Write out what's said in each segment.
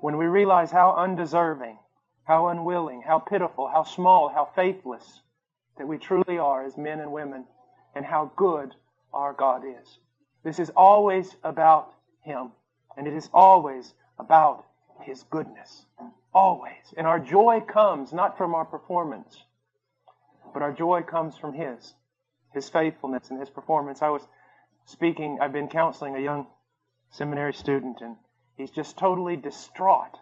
when we realize how undeserving, how unwilling, how pitiful, how small, how faithless that we truly are as men and women, and how good our God is. This is always about Him, and it is always about His goodness. Always. And our joy comes not from our performance, but our joy comes from His faithfulness and His performance. I've been counseling a young seminary student, and he's just totally distraught.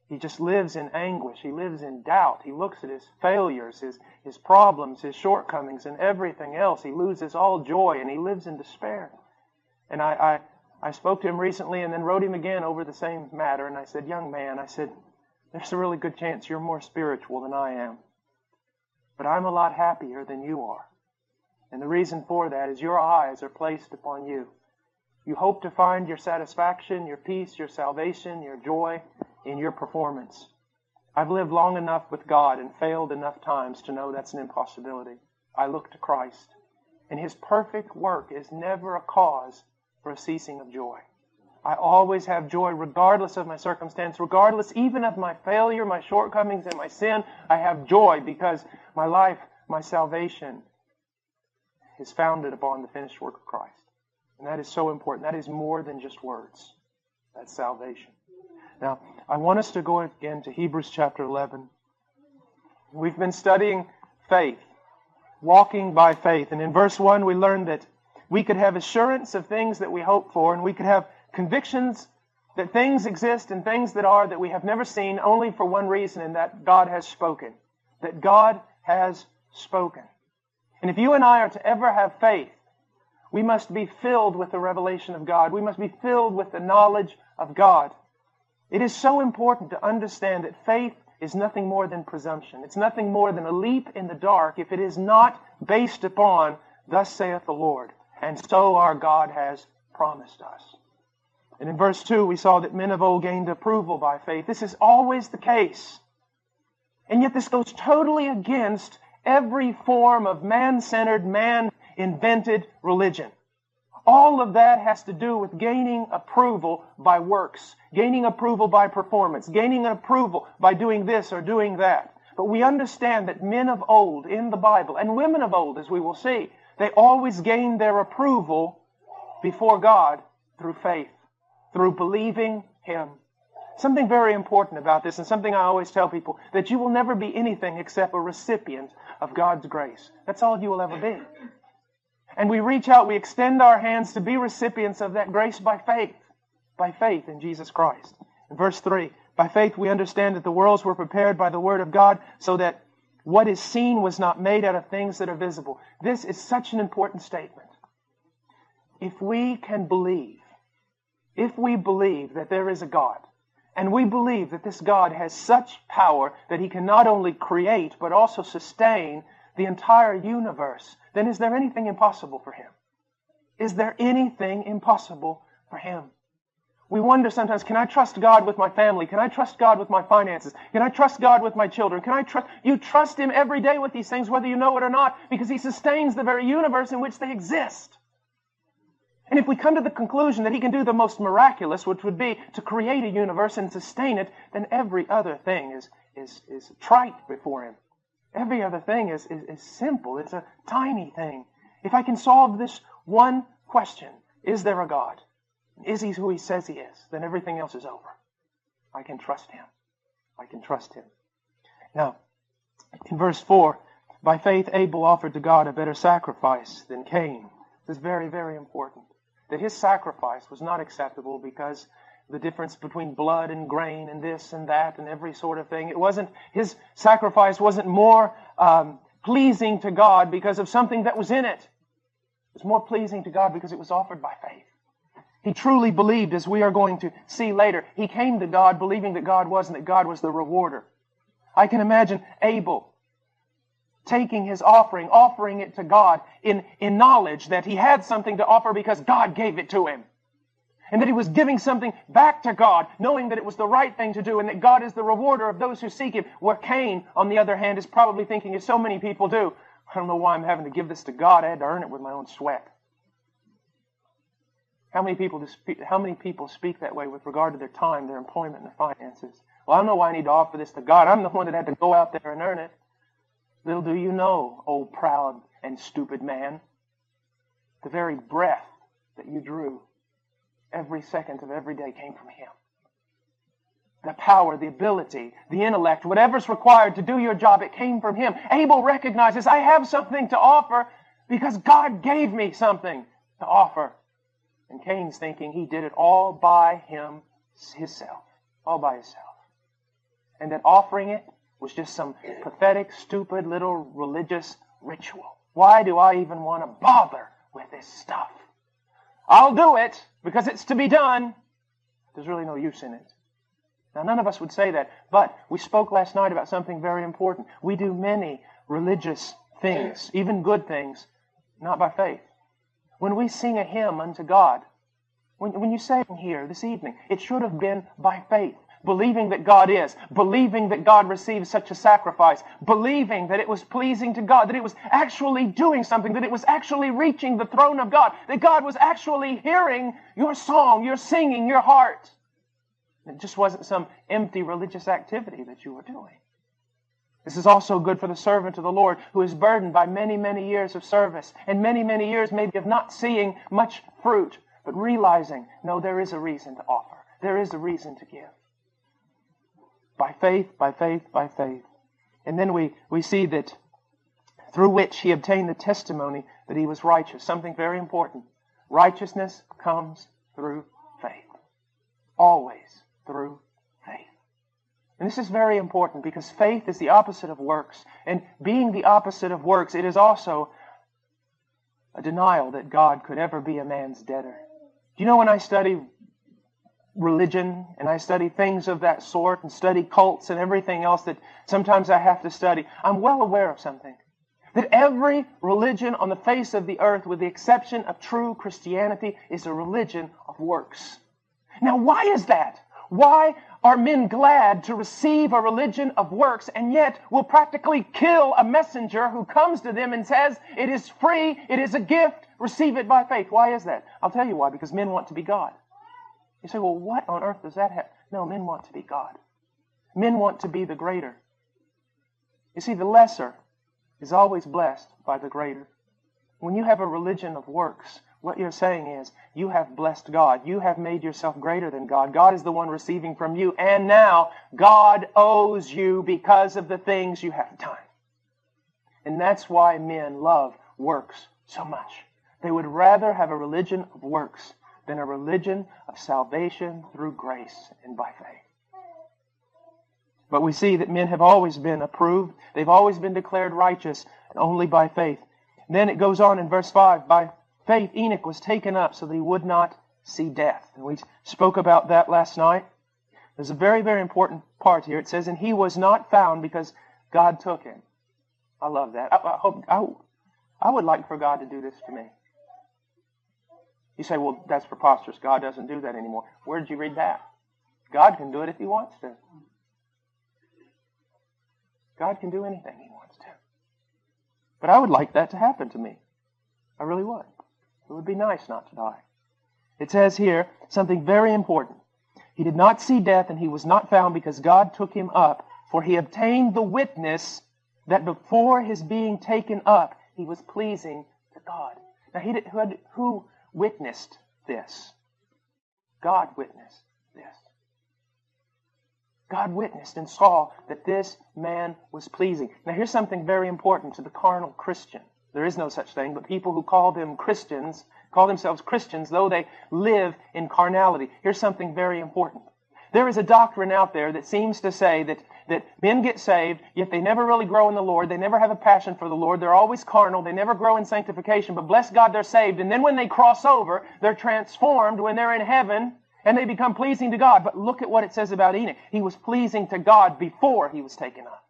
He just lives in anguish. He lives in doubt. He looks at his failures, his problems, his shortcomings, and everything else. He loses all joy, and he lives in despair. And I spoke to him recently and then wrote him again over the same matter, and I said, young man, I said, there's a really good chance you're more spiritual than I am. But I'm a lot happier than you are. And the reason for that is your eyes are placed upon you. You hope to find your satisfaction, your peace, your salvation, your joy in your performance. I've lived long enough with God and failed enough times to know that's an impossibility. I look to Christ, and His perfect work is never a cause for a ceasing of joy. I always have joy regardless of my circumstance, regardless even of my failure, my shortcomings, and my sin. I have joy because my life, my salvation is founded upon the finished work of Christ. And that is so important. That is more than just words. That's salvation. Now, I want us to go again to Hebrews chapter 11. We've been studying faith, walking by faith. And in verse 1, we learned that we could have assurance of things that we hope for, and we could have convictions that things exist and things that are that we have never seen, only for one reason, and that God has spoken. That God has spoken. And if you and I are to ever have faith, we must be filled with the revelation of God. We must be filled with the knowledge of God. It is so important to understand that faith is nothing more than presumption. It's nothing more than a leap in the dark if it is not based upon, thus saith the Lord. And so our God has promised us. And in verse 2, we saw that men of old gained approval by faith. This is always the case. And yet this goes totally against every form of man-centered, man-invented religion. All of that has to do with gaining approval by works, gaining approval by performance, gaining approval by doing this or doing that. But we understand that men of old in the Bible, and women of old, as we will see, they always gained their approval before God through faith, through believing Him. Something very important about this, and something I always tell people, that you will never be anything except a recipient of God's grace. That's all you will ever be. And we reach out, we extend our hands to be recipients of that grace by faith in Jesus Christ. In verse 3, by faith we understand that the worlds were prepared by the Word of God, so that what is seen was not made out of things that are visible. This is such an important statement. If we can believe, if we believe that there is a God, and we believe that this God has such power that He can not only create, but also sustain the entire universe, then is there anything impossible for Him? Is there anything impossible for Him? We wonder sometimes, can I trust God with my family? Can I trust God with my finances? Can I trust God with my children? You trust Him every day with these things, whether you know it or not, because He sustains the very universe in which they exist. And if we come to the conclusion that He can do the most miraculous, which would be to create a universe and sustain it, then every other thing is trite before Him. Every other thing is simple. It's a tiny thing. If I can solve this one question, is there a God? Is He who He says He is? Then everything else is over. I can trust Him. I can trust Him. Now, in verse 4, by faith Abel offered to God a better sacrifice than Cain. This is very, very important. That his sacrifice was not acceptable because the difference between blood and grain and this and that and every sort of thing. His sacrifice wasn't more pleasing to God because of something that was in it. It was more pleasing to God because it was offered by faith. He truly believed, as we are going to see later. He came to God believing that God was and that God was the rewarder. I can imagine Abel taking his offering it to God in knowledge that he had something to offer because God gave it to him. And that he was giving something back to God, knowing that it was the right thing to do and that God is the rewarder of those who seek Him. Where Cain, on the other hand, is probably thinking, as so many people do, I don't know why I'm having to give this to God. I had to earn it with my own sweat. How many people speak that way with regard to their time, their employment, and their finances? Well, I don't know why I need to offer this to God. I'm the one that had to go out there and earn it. Little do you know, old proud and stupid man, the very breath that you drew every second of every day came from Him. The power, the ability, the intellect, whatever's required to do your job, it came from Him. Abel recognizes, I have something to offer because God gave me something to offer. And Cain's thinking he did it all by himself. All by himself. And that offering it was just some pathetic, stupid little religious ritual. Why do I even want to bother with this stuff? I'll do it because it's to be done. There's really no use in it. Now, none of us would say that, but we spoke last night about something very important. We do many religious things, even good things, not by faith. When we sing a hymn unto God, when you sang here this evening, it should have been by faith, believing that God is, believing that God receives such a sacrifice, believing that it was pleasing to God, that it was actually doing something, that it was actually reaching the throne of God, that God was actually hearing your song, your singing, your heart. It just wasn't some empty religious activity that you were doing. This is also good for the servant of the Lord who is burdened by many, many years of service and many, many years maybe of not seeing much fruit, but realizing, no, there is a reason to offer. There is a reason to give. By faith, by faith, by faith. And then we see that through which he obtained the testimony that he was righteous. Something very important. Righteousness comes through faith. Always through faith. And this is very important because faith is the opposite of works. And being the opposite of works, it is also a denial that God could ever be a man's debtor. Do you know when I study religion and I study things of that sort and study cults and everything else that sometimes I have to study, I'm well aware of something. That every religion on the face of the earth, with the exception of true Christianity, is a religion of works. Now, why is that? Why are men glad to receive a religion of works and yet will practically kill a messenger who comes to them and says, it is free, it is a gift, receive it by faith? Why is that? I'll tell you why, because men want to be God. You say, well, what on earth does that have? No, men want to be God. Men want to be the greater. You see, the lesser is always blessed by the greater. When you have a religion of works, what you're saying is, you have blessed God. You have made yourself greater than God. God is the one receiving from you. And now, God owes you because of the things you have done. And that's why men love works so much. They would rather have a religion of works than a religion of salvation through grace and by faith. But we see that men have always been approved. They've always been declared righteous only by faith. And then it goes on in verse 5, by faith Enoch was taken up so that he would not see death. And we spoke about that last night. There's a very, very important part here. It says, and he was not found because God took him. I love that. I would like for God to do this to me. You say, well, that's preposterous. God doesn't do that anymore. Where did you read that? God can do it if He wants to. God can do anything He wants to. But I would like that to happen to me. I really would. It would be nice not to die. It says here something very important. He did not see death, and he was not found because God took him up, for he obtained the witness that before his being taken up, he was pleasing to God. Now, who witnessed this? God witnessed this. God witnessed and saw that this man was pleasing. Now, here's something very important to the carnal Christian. There is no such thing, but people who call themselves Christians, though they live in carnality. Here's something very important. There is a doctrine out there that seems to say that men get saved, yet they never really grow in the Lord. They never have a passion for the Lord. They're always carnal. They never grow in sanctification. But bless God, they're saved. And then when they cross over, they're transformed when they're in heaven, and they become pleasing to God. But look at what it says about Enoch. He was pleasing to God before he was taken up.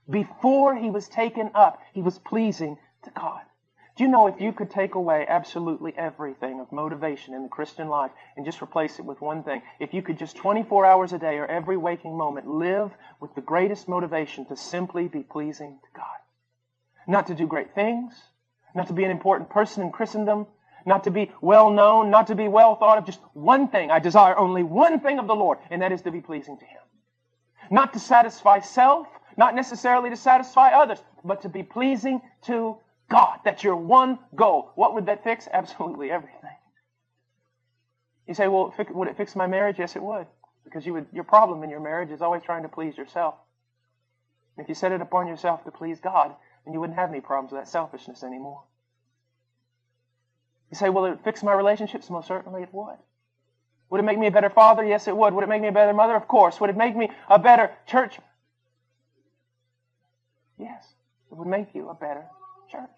Before he was taken up, he was pleasing to God. Do you know if you could take away absolutely everything of motivation in the Christian life and just replace it with one thing, if you could just 24 hours a day or every waking moment live with the greatest motivation to simply be pleasing to God. Not to do great things, not to be an important person in Christendom, not to be well known, not to be well thought of. Just one thing. I desire only one thing of the Lord, and that is to be pleasing to Him. Not to satisfy self, not necessarily to satisfy others, but to be pleasing to God. That's your one goal. What would that fix? Absolutely everything. You say, well, would it fix my marriage? Yes, it would. Because your problem in your marriage is always trying to please yourself. And if you set it upon yourself to please God, then you wouldn't have any problems with that selfishness anymore. You say, will it fix my relationships? Most certainly it would. Would it make me a better father? Yes, it would. Would it make me a better mother? Of course. Would it make me a better church? Yes, it would make you a better church.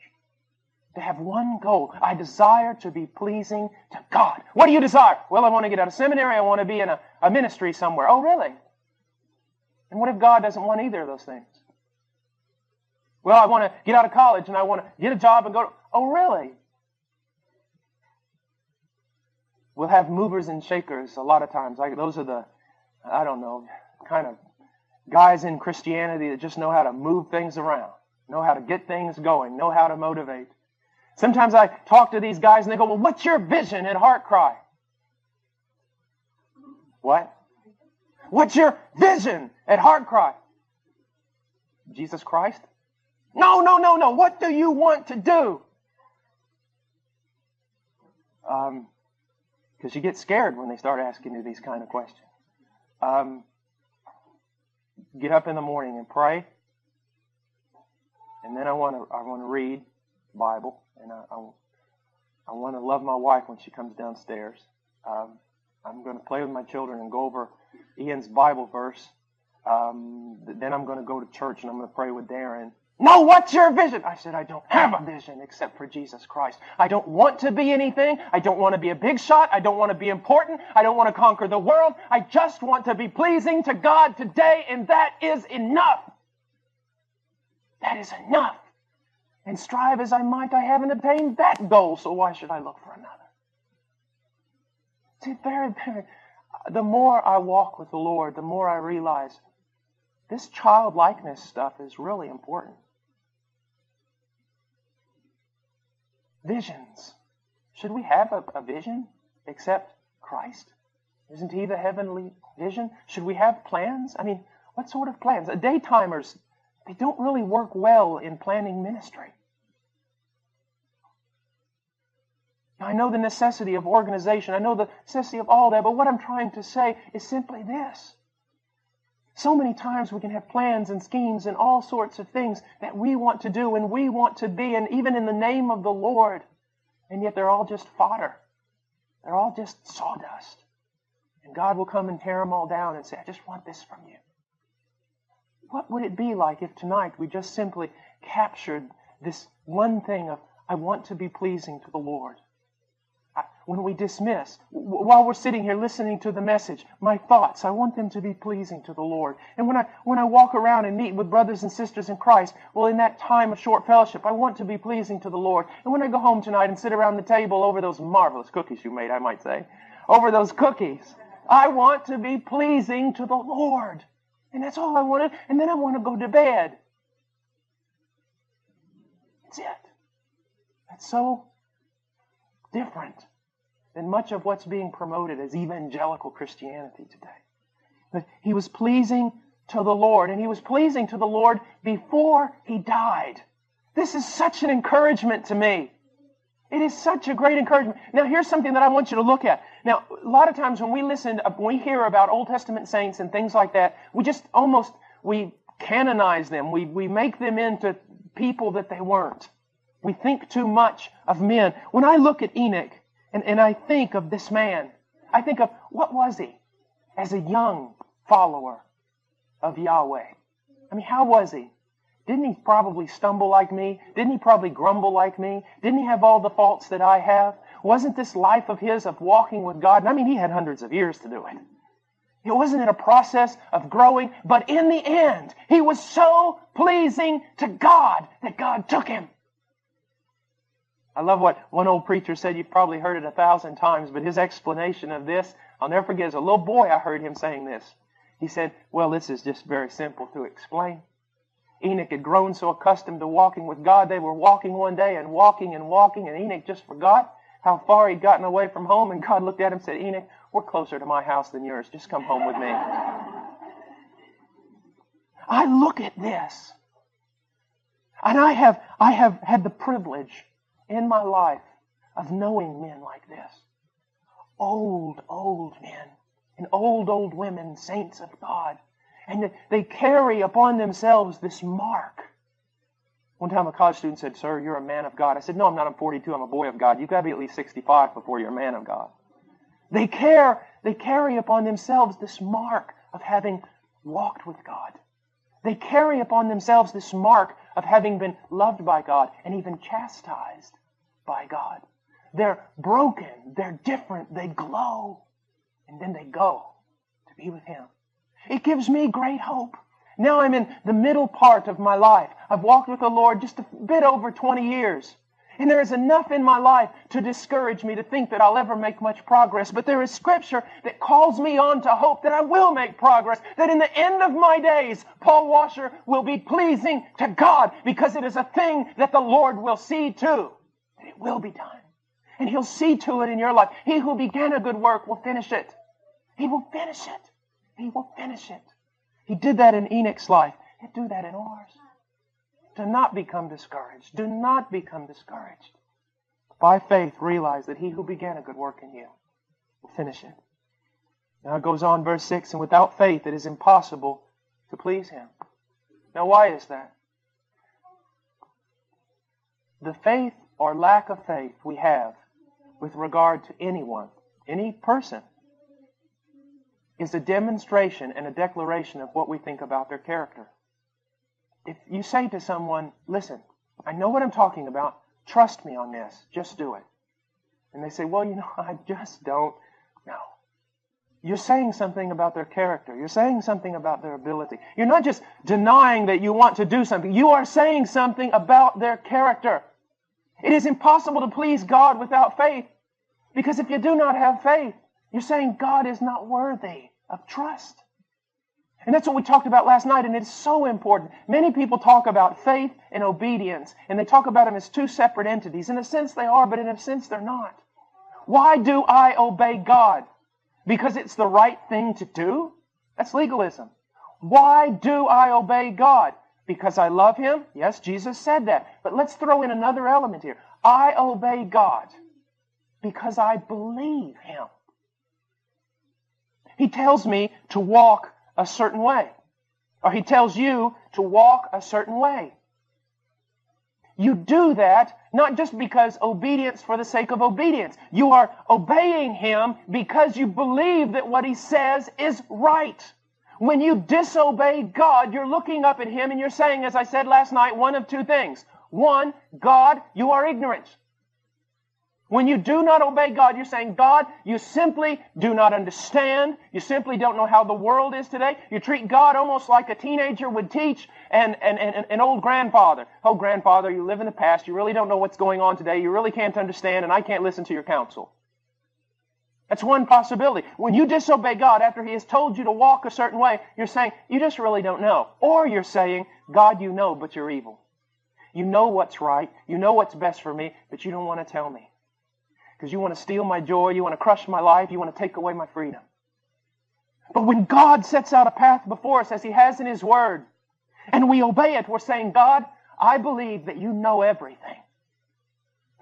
To have one goal. I desire to be pleasing to God. What do you desire? Well, I want to get out of seminary. I want to be in a ministry somewhere. Oh, really? And what if God doesn't want either of those things? Well, I want to get out of college and I want to get a job and go to... Oh, really? We'll have movers and shakers a lot of times. Those are the, I don't know, kind of guys in Christianity that just know how to move things around, know how to get things going, know how to motivate. Sometimes I talk to these guys and they go, well, what's your vision at Heart Cry? What? What's your vision at Heart Cry? Jesus Christ? No. What do you want to do? Because you get scared when they start asking you these kind of questions. Get up in the morning and pray. And then I want to read the Bible. And I want to love my wife when she comes downstairs. I'm going to play with my children and go over Ian's Bible verse. Then I'm going to go to church and I'm going to pray with Darren. No, what's your vision? I said, I don't have a vision except for Jesus Christ. I don't want to be anything. I don't want to be a big shot. I don't want to be important. I don't want to conquer the world. I just want to be pleasing to God today, and that is enough. That is enough. And strive as I might, I haven't attained that goal, so why should I look for another? See, the more I walk with the Lord, the more I realize this childlikeness stuff is really important. Visions. Should we have a vision except Christ? Isn't He the heavenly vision? Should we have plans? I mean, what sort of plans? Daytimers, they don't really work well in planning ministry. Now, I know the necessity of organization. I know the necessity of all that, but what I'm trying to say is simply this. So many times we can have plans and schemes and all sorts of things that we want to do and we want to be, and even in the name of the Lord, and yet they're all just fodder. They're all just sawdust. And God will come and tear them all down and say, I just want this from you. What would it be like if tonight we just simply captured this one thing of, I want to be pleasing to the Lord? When we dismiss, while we're sitting here listening to the message, my thoughts, I want them to be pleasing to the Lord. And when I walk around and meet with brothers and sisters in Christ, well, in that time of short fellowship, I want to be pleasing to the Lord. And when I go home tonight and sit around the table over those marvelous cookies you made, I might say, over those cookies, I want to be pleasing to the Lord. And that's all I wanted. And then I want to go to bed. That's it. That's so different than much of what's being promoted as evangelical Christianity today. But he was pleasing to the Lord, and he was pleasing to the Lord before he died. This is such an encouragement to me. It is such a great encouragement. Now, here's something that I want you to look at. Now, a lot of times when we hear about Old Testament saints and things like that, we canonize them. We make them into people that they weren't. We think too much of men. When I look at Enoch, and I think of this man, I think of, what was he as a young follower of Yahweh? I mean, how was he? Didn't he probably stumble like me? Didn't he probably grumble like me? Didn't he have all the faults that I have? Wasn't this life of his of walking with God? And I mean, he had hundreds of years to do it. It wasn't in a process of growing, but in the end, he was so pleasing to God that God took him. I love what one old preacher said. You've probably heard it 1,000 times, but his explanation of this, I'll never forget. As a little boy, I heard him saying this. He said, well, this is just very simple to explain. Enoch had grown so accustomed to walking with God, they were walking one day and walking, and Enoch just forgot how far he'd gotten away from home, and God looked at him and said, Enoch, we're closer to my house than yours. Just come home with me. I look at this, and I have had the privilege in my life of knowing men like this. Old men and old women, saints of God. And they carry upon themselves this mark. One time a college student said, sir, you're a man of God. I said, no, I'm not. I'm 42. I'm a boy of God. You've got to be at least 65 before you're a man of God. They carry upon themselves this mark of having walked with God. They carry upon themselves this mark of having been loved by God and even chastised by God. They're broken. They're different. They glow. And then they go to be with Him. It gives me great hope. Now I'm in the middle part of my life. I've walked with the Lord just a bit over 20 years. And there is enough in my life to discourage me to think that I'll ever make much progress. But there is Scripture that calls me on to hope that I will make progress. That in the end of my days, Paul Washer will be pleasing to God, because it is a thing that the Lord will see to. That it will be done. And He'll see to it in your life. He who began a good work will finish it. He will finish it. He will finish it. He did that in Enoch's life. He'll do that in ours. Do not become discouraged. Do not become discouraged. By faith, realize that He who began a good work in you will finish it. Now it goes on, verse 6, and without faith it is impossible to please Him. Now why is that? The faith or lack of faith we have with regard to anyone, any person, is a demonstration and a declaration of what we think about their character. If you say to someone, listen, I know what I'm talking about, trust me on this, just do it. And they say, well, I just don't know. You're saying something about their character. You're saying something about their ability. You're not just denying that you want to do something. You are saying something about their character. It is impossible to please God without faith, because if you do not have faith, you're saying God is not worthy of trust. And that's what we talked about last night, and it's so important. Many people talk about faith and obedience, and they talk about them as two separate entities. In a sense they are, but in a sense they're not. Why do I obey God? Because it's the right thing to do? That's legalism. Why do I obey God? Because I love Him? Yes, Jesus said that. But let's throw in another element here. I obey God because I believe Him. He tells me to walk a certain way. Or He tells you to walk a certain way. You do that not just because obedience for the sake of obedience. You are obeying Him because you believe that what He says is right. When you disobey God, you're looking up at Him and you're saying, as I said last night, one of two things. One, God, you are ignorant. When you do not obey God, you're saying, God, you simply do not understand. You simply don't know how the world is today. You treat God almost like a teenager would teach an old grandfather. Oh, grandfather, you live in the past. You really don't know what's going on today. You really can't understand, and I can't listen to your counsel. That's one possibility. When you disobey God after He has told you to walk a certain way, you're saying, you just really don't know. Or you're saying, God, you know, but you're evil. You know what's right. You know what's best for me, but you don't want to tell me. Because you want to steal my joy, you want to crush my life, you want to take away my freedom. But when God sets out a path before us, as He has in His Word, and we obey it, we're saying, God, I believe that you know everything.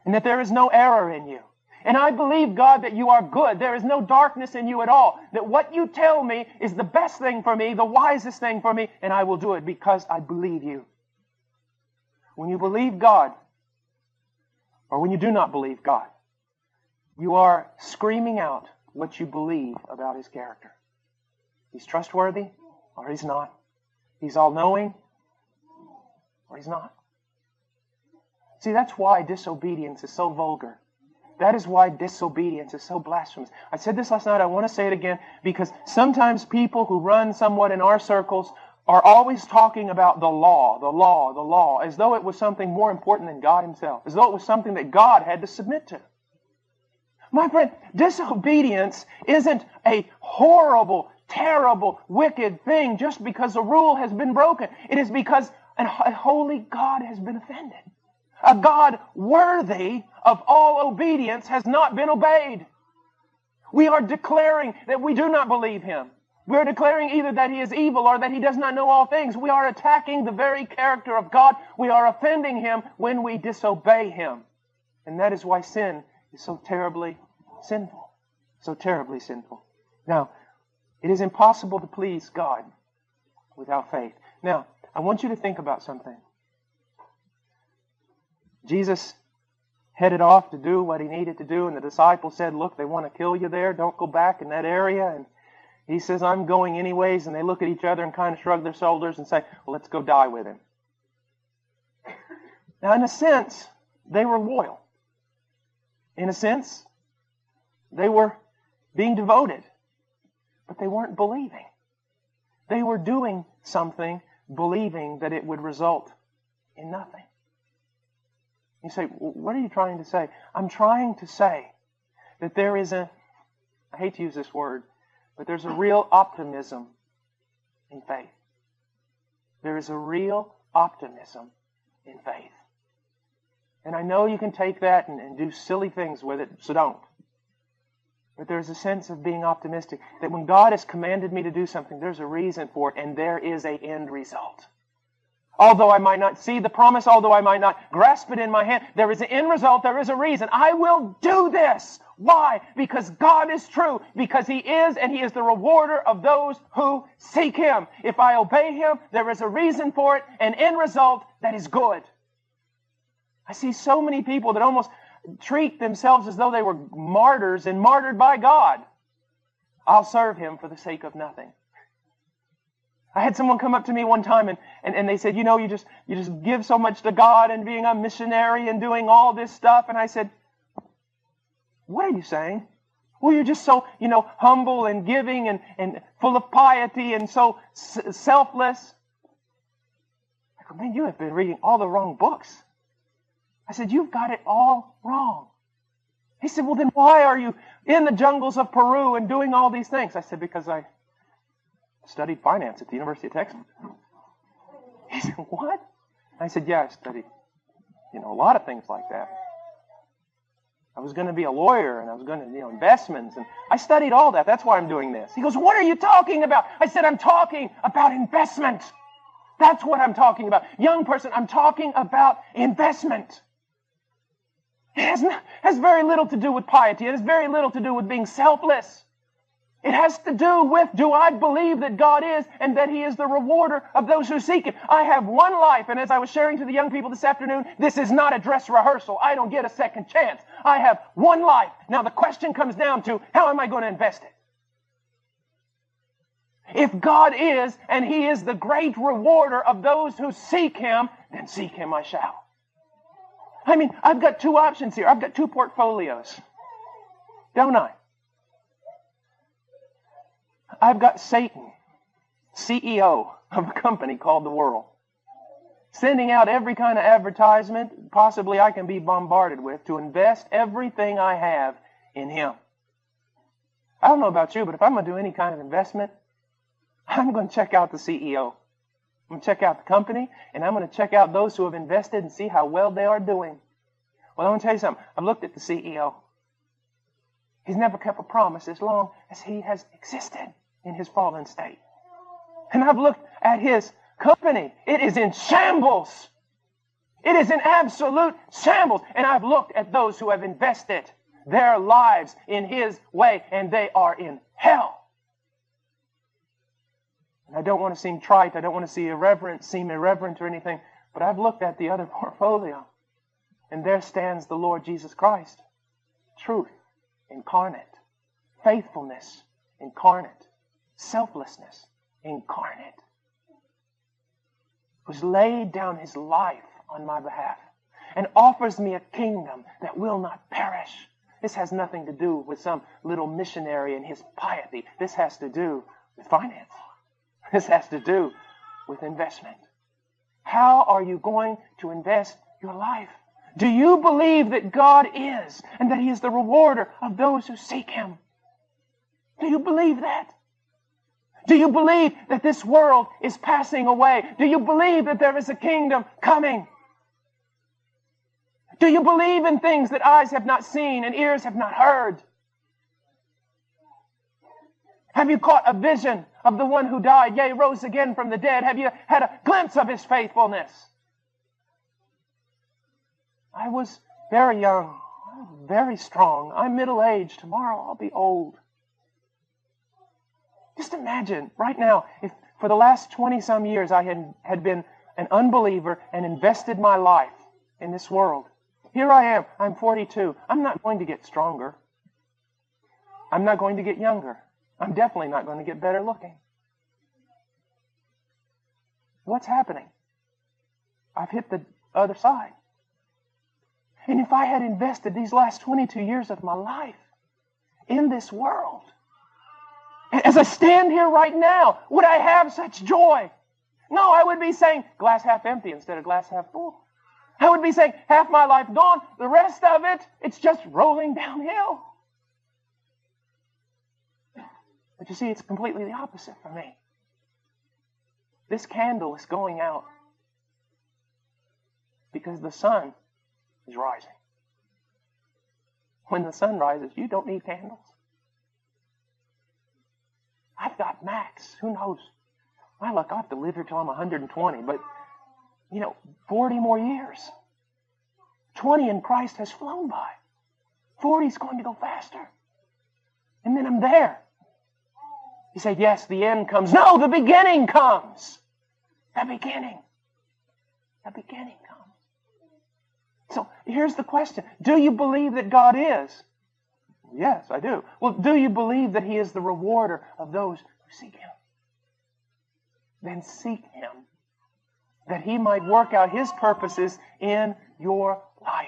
And that there is no error in you. And I believe, God, that you are good. There is no darkness in you at all. That what you tell me is the best thing for me, the wisest thing for me, and I will do it because I believe you. When you believe God, or when you do not believe God, you are screaming out what you believe about His character. He's trustworthy, or He's not. He's all-knowing, or He's not. See, that's why disobedience is so vulgar. That is why disobedience is so blasphemous. I said this last night, I want to say it again, because sometimes people who run somewhat in our circles are always talking about the law, as though it was something more important than God Himself, as though it was something that God had to submit to. My friend, disobedience isn't a horrible, terrible, wicked thing just because a rule has been broken. It is because a holy God has been offended. A God worthy of all obedience has not been obeyed. We are declaring that we do not believe Him. We are declaring either that He is evil or that He does not know all things. We are attacking the very character of God. We are offending Him when we disobey Him. And that is why sin is so terribly sinful. So terribly sinful. Now, it is impossible to please God without faith. Now, I want you to think about something. Jesus headed off to do what He needed to do, and the disciples said, look, they want to kill you there. Don't go back in that area. And He says, I'm going anyways. And they look at each other and kind of shrug their shoulders and say, well, let's go die with Him. Now, in a sense, they were loyal. In a sense, they were being devoted. But they weren't believing. They were doing something, believing that it would result in nothing. You say, what are you trying to say? I'm trying to say that there is I hate to use this word, but there's a real optimism in faith. There is a real optimism in faith. And I know you can take that and do silly things with it, so don't. But there's a sense of being optimistic that when God has commanded me to do something, there's a reason for it, and there is an end result. Although I might not see the promise, although I might not grasp it in my hand, there is an end result, there is a reason. I will do this. Why? Because God is true. Because He is, and He is the rewarder of those who seek Him. If I obey Him, there is a reason for it, an end result that is good. I see so many people that almost treat themselves as though they were martyrs and martyred by God. I'll serve Him for the sake of nothing. I had someone come up to me one time and they said, you just give so much to God and being a missionary and doing all this stuff. And I said, what are you saying? Well, you're just so, humble and giving and full of piety and so selfless. I go, man, you have been reading all the wrong books. I said, you've got it all wrong. He said, well, then why are you in the jungles of Peru and doing all these things? I said, because I studied finance at the University of Texas. He said, what? I said, yeah, I studied, a lot of things like that. I was going to be a lawyer, and I was going to, investments, and I studied all that. That's why I'm doing this. He goes, what are you talking about? I said, I'm talking about investment. That's what I'm talking about. Young person, I'm talking about investment. It has very little to do with piety. It has very little to do with being selfless. It has to do with, do I believe that God is and that He is the rewarder of those who seek Him? I have one life, and as I was sharing to the young people this afternoon, this is not a dress rehearsal. I don't get a second chance. I have one life. Now the question comes down to, how am I going to invest it? If God is, and He is the great rewarder of those who seek Him, then seek Him I shall. I mean, I've got two options here. I've got two portfolios. Don't I? I've got Satan, CEO of a company called the world, sending out every kind of advertisement possibly I can be bombarded with to invest everything I have in him. I don't know about you, but if I'm going to do any kind of investment, I'm going to check out the CEO. I'm going to check out the company, and I'm going to check out those who have invested and see how well they are doing. Well, I want to tell you something. I've looked at the CEO. He's never kept a promise as long as he has existed in his fallen state. And I've looked at his company. It is in shambles. It is in absolute shambles. And I've looked at those who have invested their lives in his way, and they are in hell. And I don't want to seem trite. I don't want to seem irreverent or anything. But I've looked at the other portfolio. And there stands the Lord Jesus Christ. Truth incarnate. Faithfulness incarnate. Selflessness incarnate. Who's laid down his life on my behalf and offers me a kingdom that will not perish. This has nothing to do with some little missionary and his piety. This has to do with finance. This has to do with investment. How are you going to invest your life? Do you believe that God is and that He is the rewarder of those who seek Him? Do you believe that? Do you believe that this world is passing away? Do you believe that there is a kingdom coming? Do you believe in things that eyes have not seen and ears have not heard? Have you caught a vision of the one who died, yea, rose again from the dead? Have you had a glimpse of His faithfulness? I was very young, very strong. I'm middle-aged. Tomorrow I'll be old. Just imagine right now, if for the last 20-some years I had been an unbeliever and invested my life in this world. Here I am. I'm 42. I'm not going to get stronger. I'm not going to get younger. I'm definitely not going to get better looking. What's happening? I've hit the other side. And if I had invested these last 22 years of my life in this world, as I stand here right now, would I have such joy? No, I would be saying glass half empty instead of glass half full. I would be saying half my life gone, the rest of it, it's just rolling downhill. But you see, it's completely the opposite for me. This candle is going out because the sun is rising. When the sun rises, you don't need candles. I've got max. Who knows? My luck, I'll have to live here till I'm 120. But, 40 more years. 20 in Christ has flown by. 40 is going to go faster. And then I'm there. You say, yes, the end comes. No, the beginning comes. The beginning. The beginning comes. So here's the question. Do you believe that God is? Yes, I do. Well, do you believe that He is the rewarder of those who seek Him? Then seek Him, that He might work out His purposes in your life.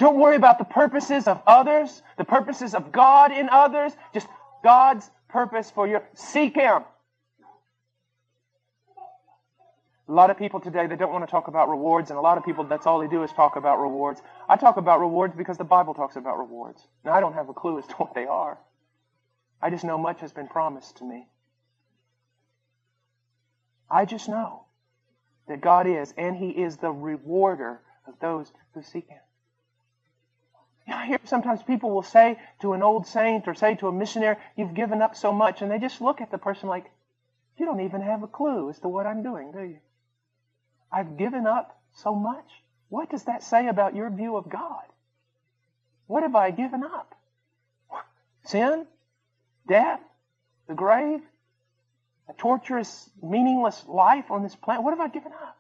Don't worry about the purposes of others, the purposes of God in others, just God's purpose for you. Seek Him. A lot of people today, they don't want to talk about rewards, and a lot of people, that's all they do is talk about rewards. I talk about rewards because the Bible talks about rewards. Now, I don't have a clue as to what they are. I just know much has been promised to me. I just know that God is, and He is the rewarder of those who seek Him. I hear sometimes people will say to an old saint or say to a missionary, you've given up so much, and they just look at the person like, you don't even have a clue as to what I'm doing, do you? I've given up so much. What does that say about your view of God? What have I given up? Sin? Death? The grave? A torturous, meaningless life on this planet? What have I given up?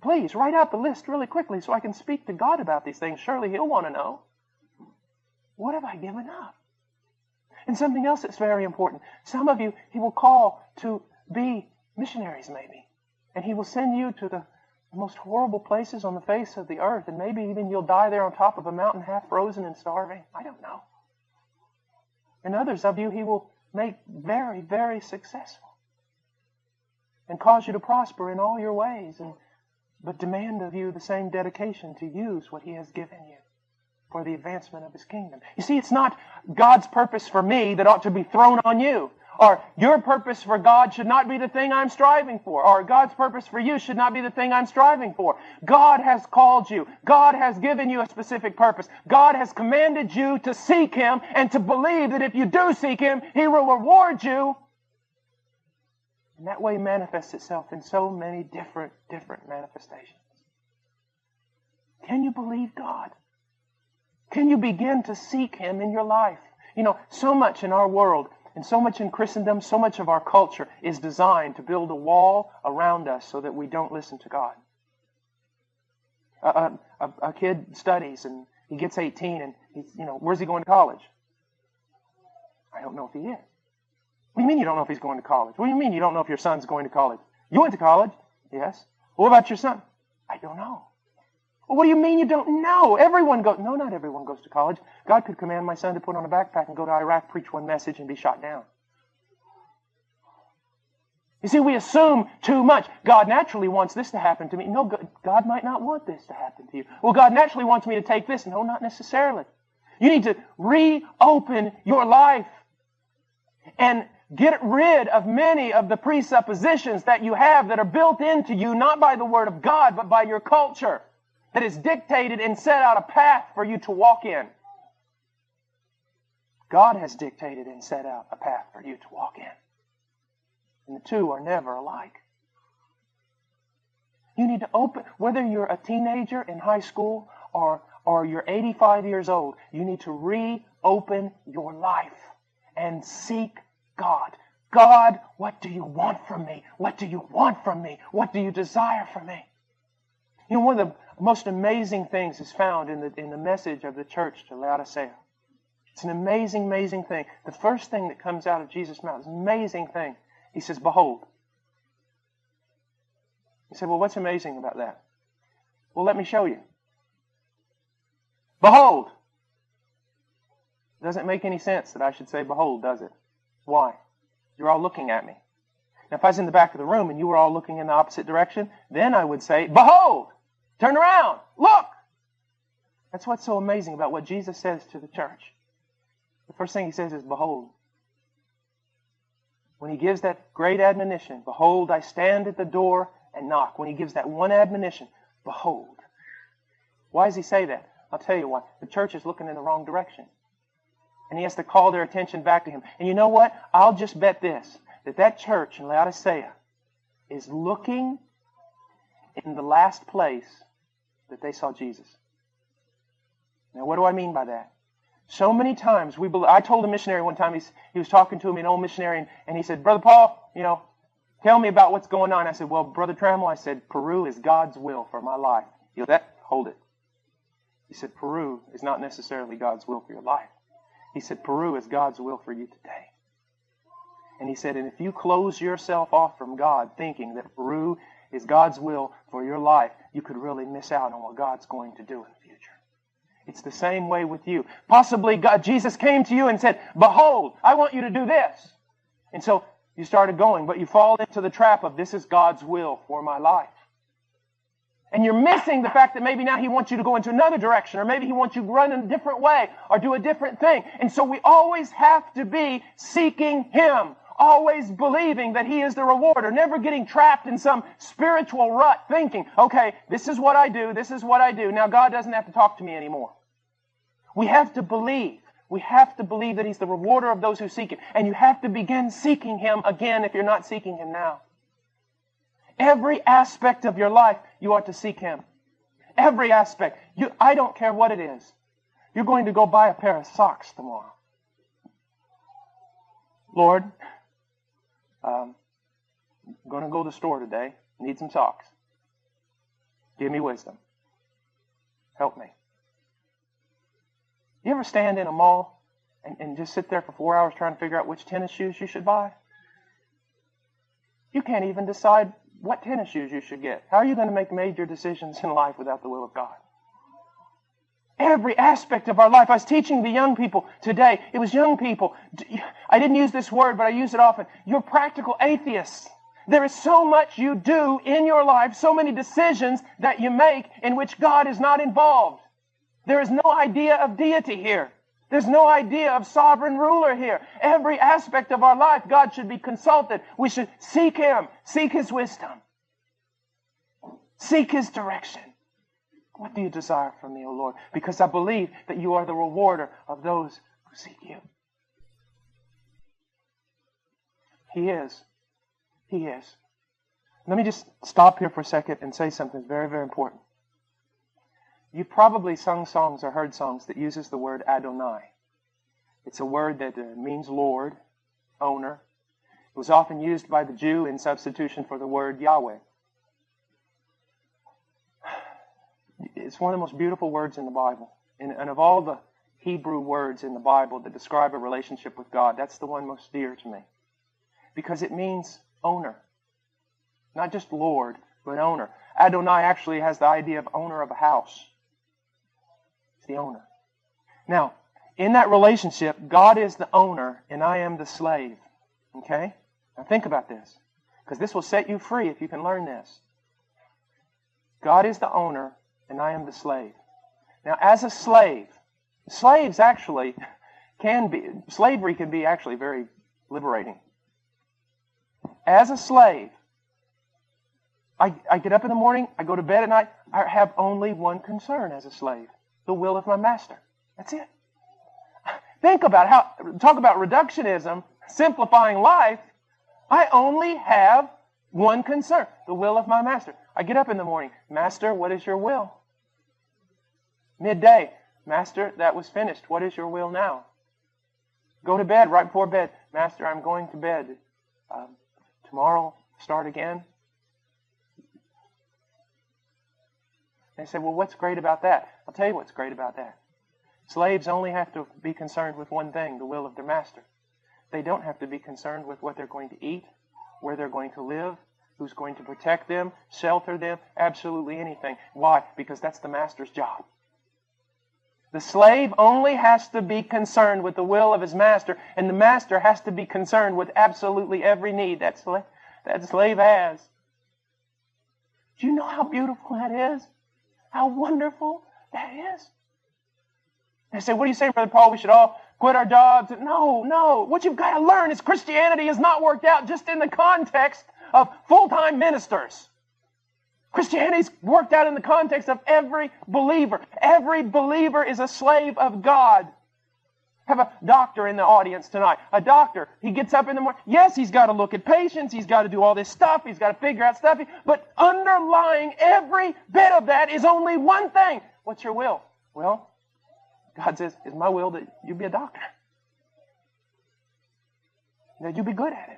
Please, write out the list really quickly so I can speak to God about these things. Surely He'll want to know. What have I given up? And something else that's very important. Some of you, He will call to be missionaries maybe. And He will send you to the most horrible places on the face of the earth. And maybe even you'll die there on top of a mountain half frozen and starving. I don't know. And others of you He will make very, very successful. And cause you to prosper in all your ways. But demand of you the same dedication to use what He has given you for the advancement of His kingdom. You see, it's not God's purpose for me that ought to be thrown on you. Or your purpose for God should not be the thing I'm striving for. Or God's purpose for you should not be the thing I'm striving for. God has called you. God has given you a specific purpose. God has commanded you to seek Him and to believe that if you do seek Him, He will reward you. And that way manifests itself in so many different manifestations. Can you believe God? Can you begin to seek Him in your life? So much in our world, and so much in Christendom, so much of our culture is designed to build a wall around us so that we don't listen to God. A kid studies and he gets 18 and he's, where's he going to college? I don't know if he is. What do you mean you don't know if he's going to college? What do you mean you don't know if your son's going to college? You went to college? Yes. What about your son? I don't know. Well, what do you mean you don't know? Everyone goes. No, not everyone goes to college. God could command my son to put on a backpack and go to Iraq, preach one message, and be shot down. You see, we assume too much. God naturally wants this to happen to me. No, God might not want this to happen to you. Well, God naturally wants me to take this. No, not necessarily. You need to reopen your life and get rid of many of the presuppositions that you have that are built into you, not by the Word of God, but by your culture. that has dictated and set out a path for you to walk in. God has dictated and set out a path for you to walk in. And the two are never alike. You need to open, whether you're a teenager in high school or you're 85 years old, you need to reopen your life and seek God. God, what do you want from me? What do you want from me? What do you desire from me? You know, one of the most amazing things is found in the message of the church to Laodicea. It's an amazing, amazing thing. The first thing that comes out of Jesus' mouth is an amazing thing. He says, behold. You say, well, what's amazing about that? Well, let me show you. Behold. It doesn't make any sense that I should say behold, does it? Why? You're all looking at me. Now, if I was in the back of the room and you were all looking in the opposite direction, then I would say, behold, turn around, look. That's what's so amazing about what Jesus says to the church. The first thing He says is, behold. When He gives that great admonition, behold, I stand at the door and knock. When He gives that one admonition, behold. Why does He say that? I'll tell you why. The church is looking in the wrong direction. And He has to call their attention back to Him. And you know what? I'll just bet this, that church in Laodicea is looking in the last place that they saw Jesus. Now, what do I mean by that? So many times, I told a missionary one time, he was talking to me, an old missionary, and he said, Brother Paul, tell me about what's going on. I said, well, Brother Trammell, I said, Peru is God's will for my life. You know that? Hold it. He said, Peru is not necessarily God's will for your life. He said, Peru is God's will for you today. And he said, and if you close yourself off from God thinking that Peru is God's will for your life, you could really miss out on what God's going to do in the future. It's the same way with you. Possibly Jesus came to you and said, behold, I want you to do this. And so you started going, but you fall into the trap of this is God's will for my life. And you're missing the fact that maybe now He wants you to go into another direction, or maybe He wants you to run in a different way or do a different thing. And so we always have to be seeking Him, always believing that He is the rewarder, never getting trapped in some spiritual rut thinking, okay, this is what I do, this is what I do. Now God doesn't have to talk to me anymore. We have to believe. We have to believe that He's the rewarder of those who seek Him. And you have to begin seeking Him again if you're not seeking Him now. Every aspect of your life, you ought to seek Him. Every aspect. I don't care what it is. You're going to go buy a pair of socks tomorrow. Lord, I'm going to go to the store today. Need some socks. Give me wisdom. Help me. You ever stand in a mall and just sit there for 4 hours trying to figure out which tennis shoes you should buy? You can't even decide what tennis shoes you should get. How are you going to make major decisions in life without the will of God? Every aspect of our life. I was teaching the young people today. It was young people. I didn't use this word, but I use it often. You're practical atheists. There is so much you do in your life, so many decisions that you make in which God is not involved. There is no idea of deity here. There's no idea of sovereign ruler here. Every aspect of our life, God should be consulted. We should seek Him, seek His wisdom, seek His direction. What do you desire from me, O Lord? Because I believe that you are the rewarder of those who seek you. He is. He is. Let me just stop here for a second and say something very, very important. You've probably sung songs or heard songs that uses the word Adonai. It's a word that means Lord, owner. It was often used by the Jew in substitution for the word Yahweh. It's one of the most beautiful words in the Bible. And of all the Hebrew words in the Bible that describe a relationship with God, that's the one most dear to me. Because it means owner. Not just Lord, but owner. Adonai actually has the idea of owner of a house. It's the owner. Now, in that relationship, God is the owner and I am the slave. Okay? Now think about this. Because this will set you free if you can learn this. God is the owner and I am the slave. Now, as a slave, slaves actually slavery can be actually very liberating. As a slave, I get up in the morning, I go to bed at night, I have only one concern as a slave, the will of my master. That's it. Think about talk about reductionism, simplifying life. I only have one concern, the will of my master. I get up in the morning, Master, what is your will? Midday, Master, that was finished. What is your will now? Go to bed, right before bed. Master, I'm going to bed. Tomorrow, start again. They say, well, what's great about that? I'll tell you what's great about that. Slaves only have to be concerned with one thing, the will of their master. They don't have to be concerned with what they're going to eat, where they're going to live, who's going to protect them, shelter them, absolutely anything. Why? Because that's the master's job. The slave only has to be concerned with the will of his master, and the master has to be concerned with absolutely every need that slave has. Do you know how beautiful that is? How wonderful that is? They say, what are you saying, Brother Paul? We should all quit our jobs? No. What you've got to learn is Christianity is not worked out just in the context of full-time ministers. Christianity's worked out in the context of every believer. Every believer is a slave of God. I have a doctor in the audience tonight. A doctor, he gets up in the morning. Yes, he's got to look at patients. He's got to do all this stuff. He's got to figure out stuff. But underlying every bit of that is only one thing. What's your will? Well, God says, it's my will that you be a doctor. That you be good at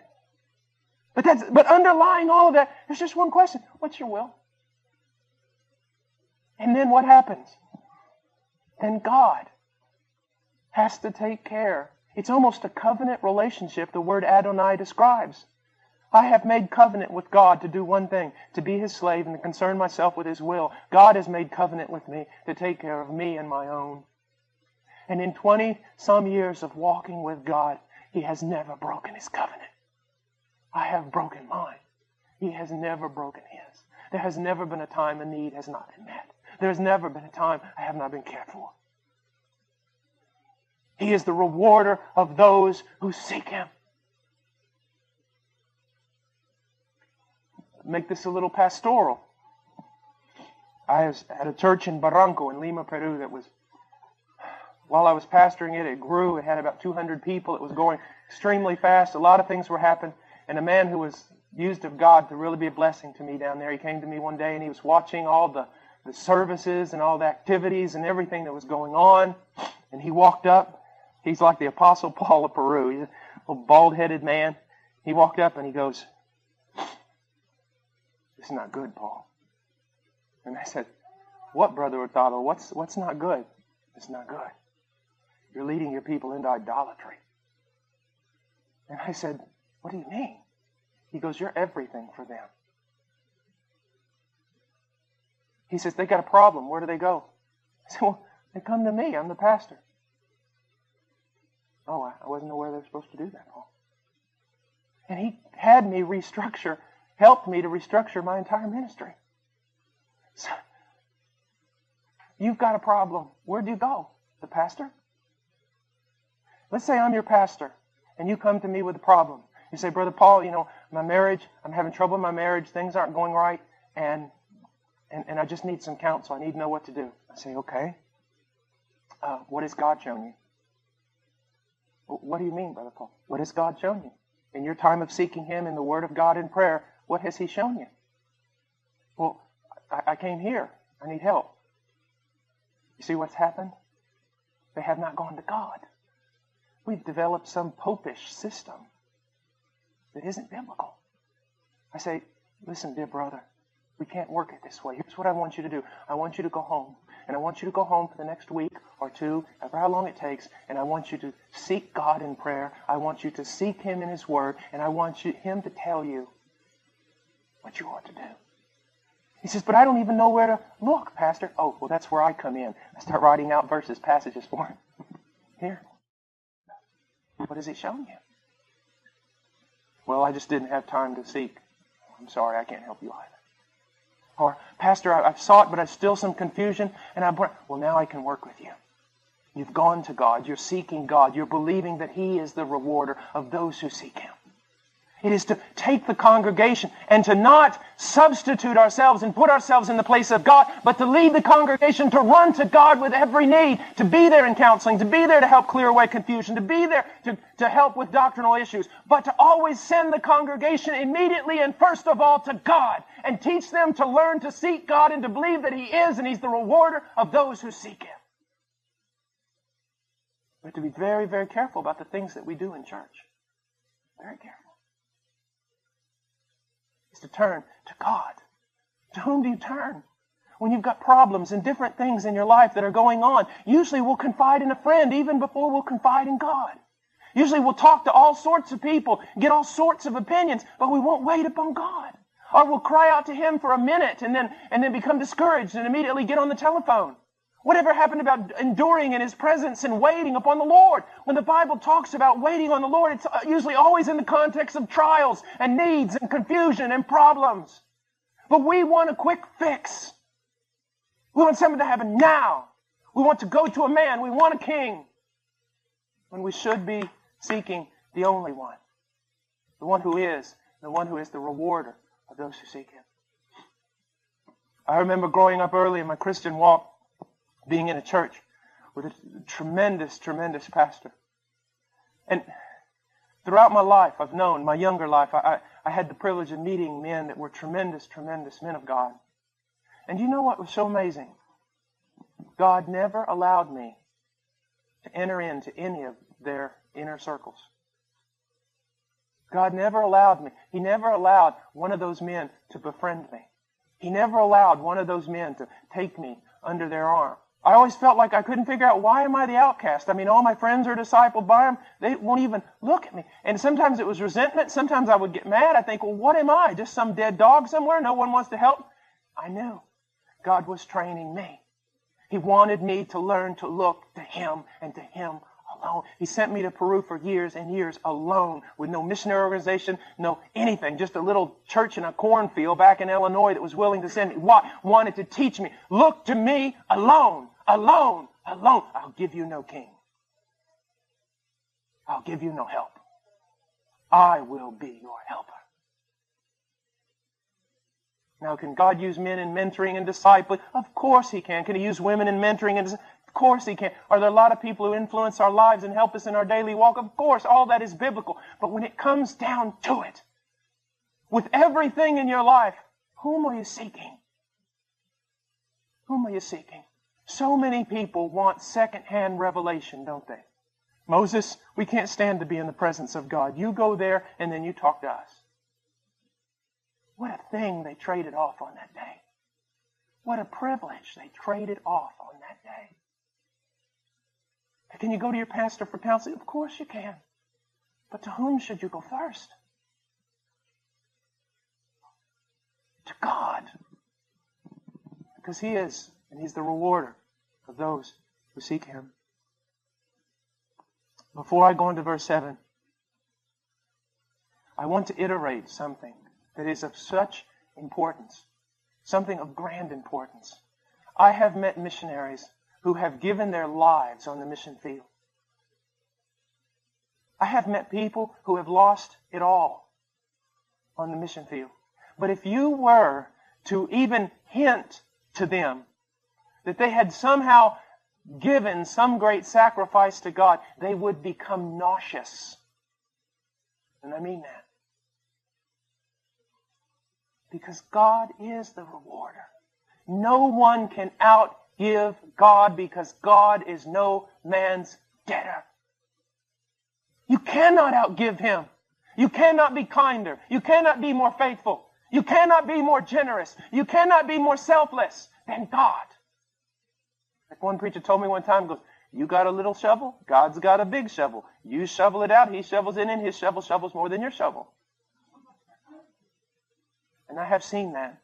it. But underlying all of that, there's just one question. What's your will? And then what happens? Then God has to take care. It's almost a covenant relationship the word Adonai describes. I have made covenant with God to do one thing, to be His slave and to concern myself with His will. God has made covenant with me to take care of me and my own. And in 20-some years of walking with God, He has never broken His covenant. I have broken mine. He has never broken His. There has never been a time a need has not been met. There's never been a time I have not been cared for. He is the rewarder of those who seek Him. Make this a little pastoral. I was at a church in Barranco in Lima, Peru that was, while I was pastoring it, it grew. It had about 200 people. It was going extremely fast. A lot of things were happening. And a man who was used of God to really be a blessing to me down there, he came to me one day and he was watching all the services and all the activities and everything that was going on. And he walked up. He's like the Apostle Paul of Peru. He's a little bald-headed man. He walked up and he goes, "This is not good, Paul." And I said, "What, Brother Hurtado? What's not good?" "It's not good. You're leading your people into idolatry." And I said, "What do you mean?" He goes, "You're everything for them." He says, "They got a problem. Where do they go?" I said, "Well, they come to me. I'm the pastor." "Oh, I wasn't aware they were supposed to do that, Paul." And he had me helped me to restructure my entire ministry. So, you've got a problem. Where do you go? The pastor? Let's say I'm your pastor, and you come to me with a problem. You say, "Brother Paul, my marriage, I'm having trouble in my marriage, things aren't going right, and I just need some counsel. I need to know what to do." I say, "Okay. What has God shown you?" "What do you mean, Brother Paul? What has God shown you? In your time of seeking Him in the Word of God in prayer, what has He shown you?" "Well, I came here. I need help." You see what's happened? They have not gone to God. We've developed some popish system that isn't biblical. I say, "Listen, dear brother, we can't work it this way. Here's what I want you to do. I want you to go home. And I want you to go home for the next week or two, however how long it takes, and I want you to seek God in prayer. I want you to seek Him in His Word, and I want Him to tell you what you ought to do." He says, "But I don't even know where to look, Pastor." "Oh, well, that's where I come in. I start writing out verses, passages for him. Here. What has He shown you?" "Well, I just didn't have time to seek." "I'm sorry, I can't help you either." Or, "Pastor, I've sought, but there's still some confusion, and well, now I can work with you. You've gone to God. You're seeking God. You're believing that He is the rewarder of those who seek Him. It is to take the congregation and to not substitute ourselves and put ourselves in the place of God, but to lead the congregation to run to God with every need, to be there in counseling, to be there to help clear away confusion, to be there to help with doctrinal issues, but to always send the congregation immediately and first of all to God and teach them to learn to seek God and to believe that He is and He's the rewarder of those who seek Him. We have to be very, very careful about the things that we do in church. Very careful. Is to turn to God. To whom do you turn? When you've got problems and different things in your life that are going on, usually we'll confide in a friend even before we'll confide in God. Usually we'll talk to all sorts of people, get all sorts of opinions, but we won't wait upon God. Or we'll cry out to Him for a minute and then become discouraged and immediately get on the telephone. Whatever happened about enduring in His presence and waiting upon the Lord? When the Bible talks about waiting on the Lord, it's usually always in the context of trials and needs and confusion and problems. But we want a quick fix. We want something to happen now. We want to go to a man. We want a king. When we should be seeking the only one. The one who is the rewarder of those who seek Him. I remember growing up early in my Christian walk, being in a church with a tremendous, tremendous pastor. And throughout my life, I've known, my younger life, I had the privilege of meeting men that were tremendous, tremendous men of God. And you know what was so amazing? God never allowed me to enter into any of their inner circles. God never allowed me. He never allowed one of those men to befriend me. He never allowed one of those men to take me under their arm. I always felt like I couldn't figure out, why am I the outcast? I mean, all my friends are discipled by Him. They won't even look at me. And sometimes it was resentment. Sometimes I would get mad. I think, well, what am I? Just some dead dog somewhere? No one wants to help? I knew God was training me. He wanted me to learn to look to Him and to Him alone. He sent me to Peru for years and years alone, with no missionary organization, no anything. Just a little church in a cornfield back in Illinois that was willing to send me. Wanted to teach me. Look to me alone. Alone, alone. I'll give you no king. I'll give you no help. I will be your helper. Now, can God use men in mentoring and discipling? Of course He can. Can He use women in mentoring and Of course He can. Are there a lot of people who influence our lives and help us in our daily walk? Of course, all that is biblical. But when it comes down to it, with everything in your life, whom are you seeking? Whom are you seeking? So many people want second-hand revelation, don't they? Moses, we can't stand to be in the presence of God. You go there and then you talk to us. What a thing they traded off on that day. What a privilege they traded off on that day. Can you go to your pastor for counseling? Of course you can. But to whom should you go first? To God. Because He is, and He's the rewarder of those who seek Him. Before I go into verse 7, I want to iterate something that is of such importance, something of grand importance. I have met missionaries who have given their lives on the mission field. I have met people who have lost it all on the mission field. But if you were to even hint to them that they had somehow given some great sacrifice to God, they would become nauseous. And I mean that. Because God is the rewarder. No one can outgive God, because God is no man's debtor. You cannot outgive Him. You cannot be kinder. You cannot be more faithful. You cannot be more generous. You cannot be more selfless than God. Like one preacher told me one time, goes, you got a little shovel, God's got a big shovel. You shovel it out, He shovels it in, His shovel shovels more than your shovel. And I have seen that.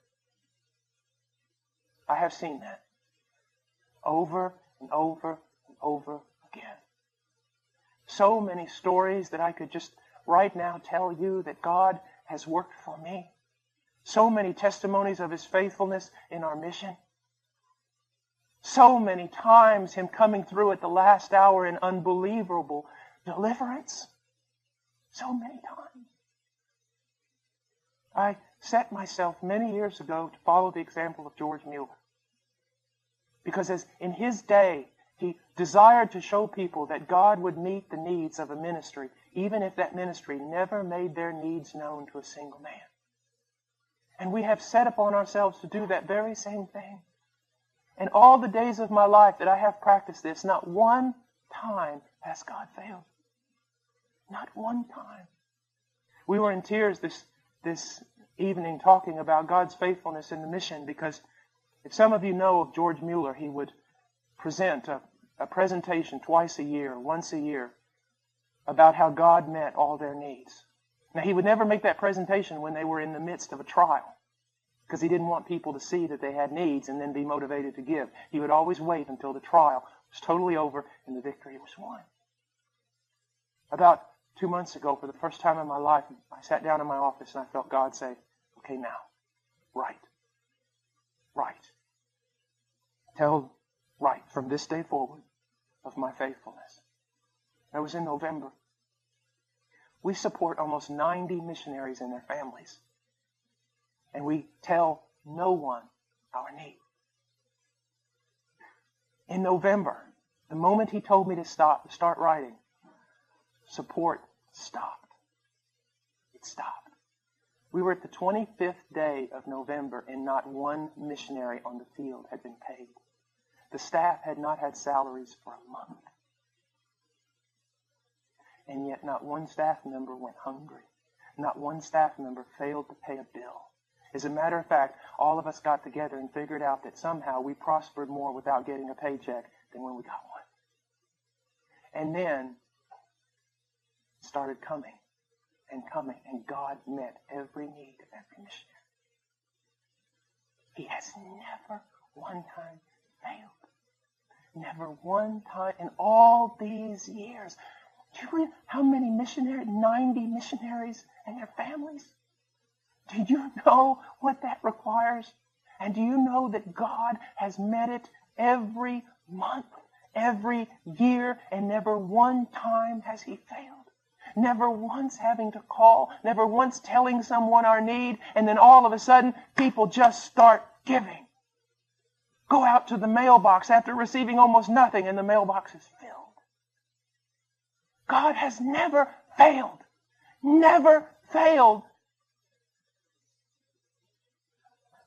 I have seen that. Over and over and over again. So many stories that I could just right now tell you that God has worked for me. So many testimonies of His faithfulness in our mission. So many times Him coming through at the last hour in unbelievable deliverance. So many times. I set myself many years ago to follow the example of George Mueller. Because as in his day, he desired to show people that God would meet the needs of a ministry, even if that ministry never made their needs known to a single man. And we have set upon ourselves to do that very same thing. And all the days of my life that I have practiced this, not one time has God failed. Not one time. We were in tears this evening talking about God's faithfulness in the mission, because if some of you know of George Mueller, he would present a presentation twice a year, once a year, about how God met all their needs. Now, he would never make that presentation when they were in the midst of a trial, because he didn't want people to see that they had needs and then be motivated to give. He would always wait until the trial was totally over and the victory was won. About 2 months ago, for the first time in my life, I sat down in my office and I felt God say, okay, now, write. Tell, write from this day forward of my faithfulness. That was in November. We support almost 90 missionaries and their families. And we tell no one our need. In November, the moment he told me to start writing, support stopped. It stopped. We were at the 25th day of November and not one missionary on the field had been paid. The staff had not had salaries for a month. And yet not one staff member went hungry. Not one staff member failed to pay a bill. As a matter of fact, all of us got together and figured out that somehow we prospered more without getting a paycheck than when we got one. And then it started coming, and God met every need of every missionary. He has never one time failed. Never one time in all these years. Do you read how many missionaries? 90 missionaries and their families. Do you know what that requires? And do you know that God has met it every month, every year, and never one time has He failed? Never once having to call, never once telling someone our need, and then all of a sudden, people just start giving. Go out to the mailbox after receiving almost nothing, and the mailbox is filled. God has never failed. Never failed.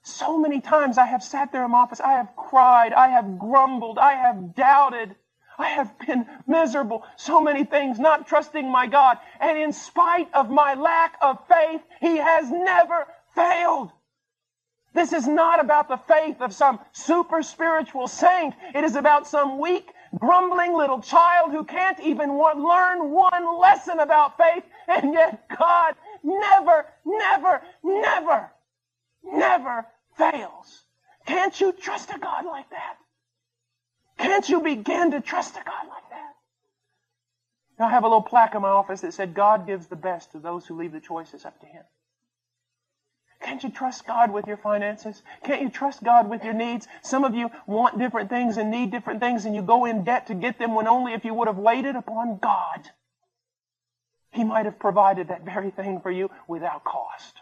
So many times I have sat there in my office, I have cried, I have grumbled, I have doubted, I have been miserable. So many things, not trusting my God. And in spite of my lack of faith, He has never failed. This is not about the faith of some super spiritual saint. It is about some weak, grumbling little child who can't even learn one lesson about faith. And yet God never fails. Can't you trust a God like that? Can't you begin to trust a God like that? Now, I have a little plaque in my office that said, God gives the best to those who leave the choices up to Him. Can't you trust God with your finances? Can't you trust God with your needs? Some of you want different things and need different things, and you go in debt to get them when only if you would have waited upon God, He might have provided that very thing for you without cost.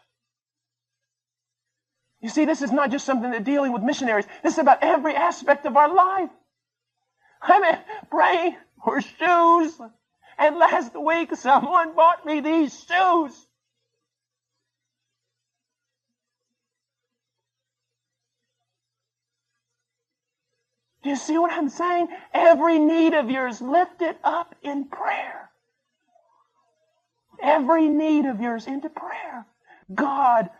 You see, this is not just something that's dealing with missionaries. This is about every aspect of our life. I mean, praying for shoes. And last week, someone bought me these shoes. Do you see what I'm saying? Every need of yours, lift it up in prayer. Every need of yours into prayer. God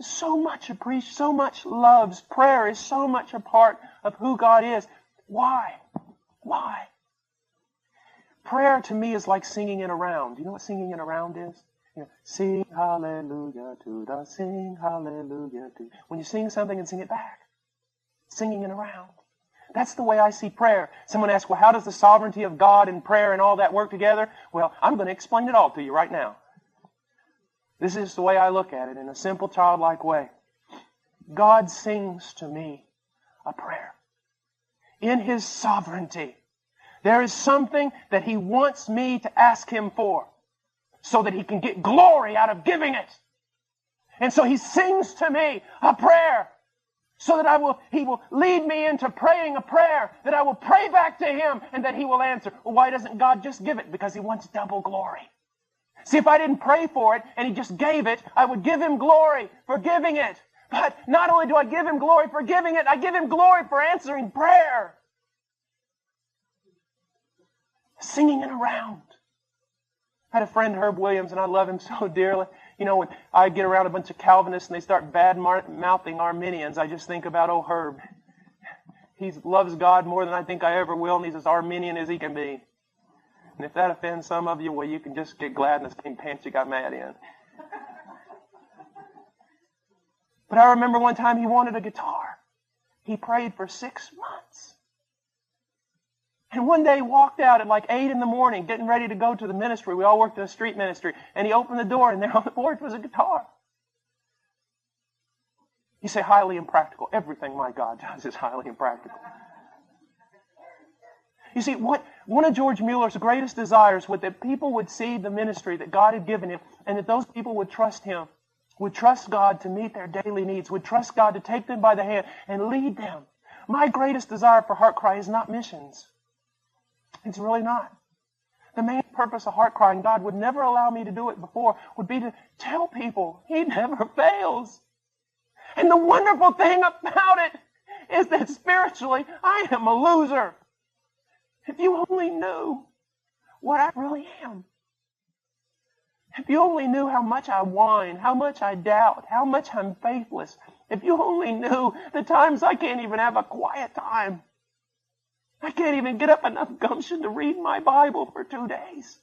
so much appreciates, so much loves. Prayer is so much a part of who God is. Why? Why? Prayer to me is like singing in a round. You know what singing in a round is? You know, sing hallelujah to the sing hallelujah to. When you sing something and sing it back. Singing in a round. That's the way I see prayer. Someone asks, well, how does the sovereignty of God and prayer and all that work together? Well, I'm going to explain it all to you right now. This is the way I look at it in a simple, childlike way. God sings to me a prayer. In His sovereignty, there is something that He wants me to ask Him for so that He can get glory out of giving it. And so He sings to me a prayer so that He will lead me into praying a prayer that I will pray back to Him and that He will answer. Well, why doesn't God just give it? Because He wants double glory. See, if I didn't pray for it and He just gave it, I would give Him glory for giving it. But not only do I give Him glory for giving it, I give Him glory for answering prayer. Singing it around. I had a friend, Herb Williams, and I love him so dearly. You know, when I get around a bunch of Calvinists and they start bad-mouthing Arminians, I just think about, oh, Herb. He loves God more than I think I ever will, and he's as Arminian as he can be. And if that offends some of you, well, you can just get glad in the same pants you got mad in. But I remember one time he wanted a guitar. He prayed for 6 months. And one day he walked out at like 8 in the morning, getting ready to go to the ministry. We all worked in a street ministry. And he opened the door, and there on the board was a guitar. You say, highly impractical. Everything my God does is highly impractical. You see, one of George Mueller's greatest desires was that people would see the ministry that God had given him, and that those people would trust him, would trust God to meet their daily needs, would trust God to take them by the hand and lead them. My greatest desire for Heart Cry is not missions. It's really not. The main purpose of Heart Cry, and God would never allow me to do it before, would be to tell people He never fails. And the wonderful thing about it is that spiritually, I am a loser. If you only knew what I really am. If you only knew how much I whine, how much I doubt, how much I'm faithless. If you only knew the times I can't even have a quiet time. I can't even get up enough gumption to read my Bible for 2 days.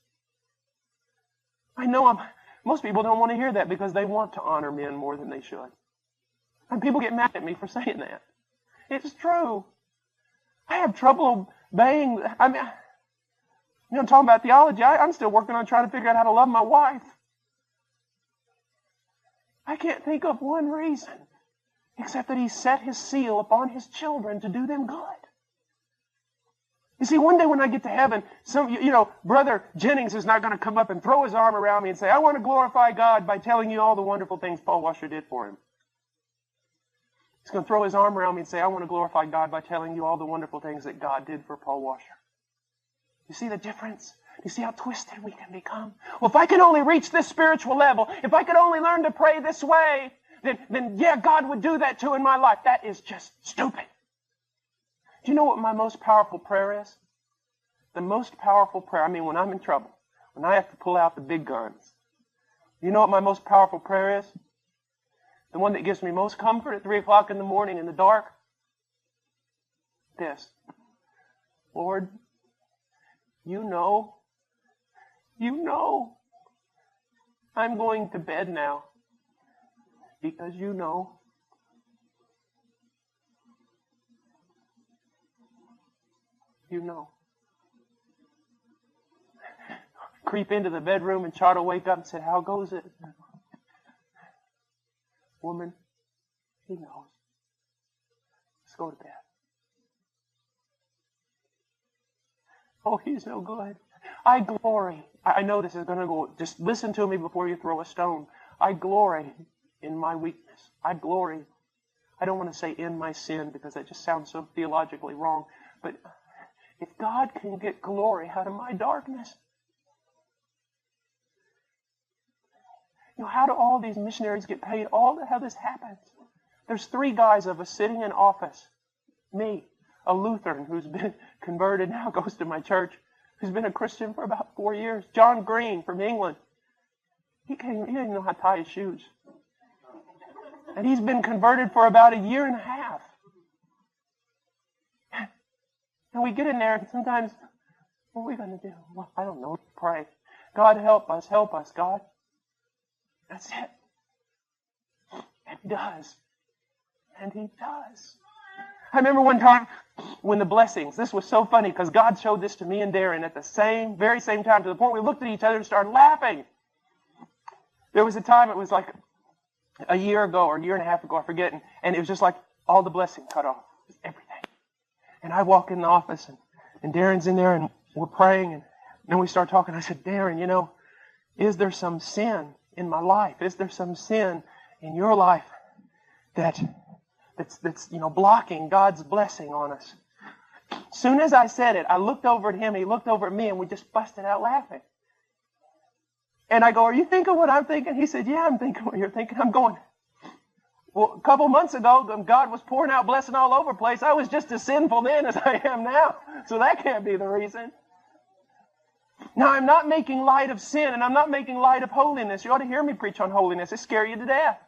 I know most people don't want to hear that because they want to honor men more than they should. And people get mad at me for saying that. It's true. I have trouble obeying. Talking about theology, I'm still working on trying to figure out how to love my wife. I can't think of one reason except that He set His seal upon His children to do them good. You see, one day when I get to heaven, Brother Jennings is not going to come up and throw his arm around me and say, I want to glorify God by telling you all the wonderful things Paul Washer did for him. He's going to throw his arm around me and say, I want to glorify God by telling you all the wonderful things that God did for Paul Washer. You see the difference? You see how twisted we can become? Well, if I could only reach this spiritual level, if I could only learn to pray this way, then yeah, God would do that too in my life. That is just stupid. Do you know what my most powerful prayer is? The most powerful prayer, when I'm in trouble, when I have to pull out the big guns. You know what my most powerful prayer is? The one that gives me most comfort at 3 o'clock in the morning in the dark? This. Lord, you know, I'm going to bed now because you know. You know. Creep into the bedroom and Chart will wake up and say, how goes it? Woman, He knows. Let's go to bed. Oh, He's so good. I glory. I know this is going to go. Just listen to me before you throw a stone. I glory in my weakness. I glory. I don't want to say in my sin because that just sounds so theologically wrong. But if God can get glory out of my darkness, how do all these missionaries get paid? How this happens? There's 3 guys of us sitting in office. Me, a Lutheran who's been converted, now goes to my church, who's been a Christian for about 4 years. John Green from England. He didn't even know how to tie his shoes. And he's been converted for about 1.5 years. And we get in there and sometimes, what are we going to do? Well, I don't know. Pray. God help us, God. That's it. And He does. And He does. I remember one time when the blessings, this was so funny because God showed this to me and Darren at the very same time, to the point we looked at each other and started laughing. There was a time, it was like a year ago or 1.5 years ago, I forget, and it was just like all the blessing cut off. Just everything. And I walk in the office and Darren's in there and we're praying and then we start talking. I said, Darren, is there some sin in my life? Is there some sin in your life that's blocking God's blessing on us? As soon as I said it, I looked over at him, he looked over at me, and we just busted out laughing. And I go, are you thinking what I'm thinking? He said, yeah, I'm thinking what you're thinking. I'm going, well, a couple months ago, God was pouring out blessing all over the place. I was just as sinful then as I am now. So that can't be the reason. Now, I'm not making light of sin, and I'm not making light of holiness. You ought to hear me preach on holiness. It scare you to death.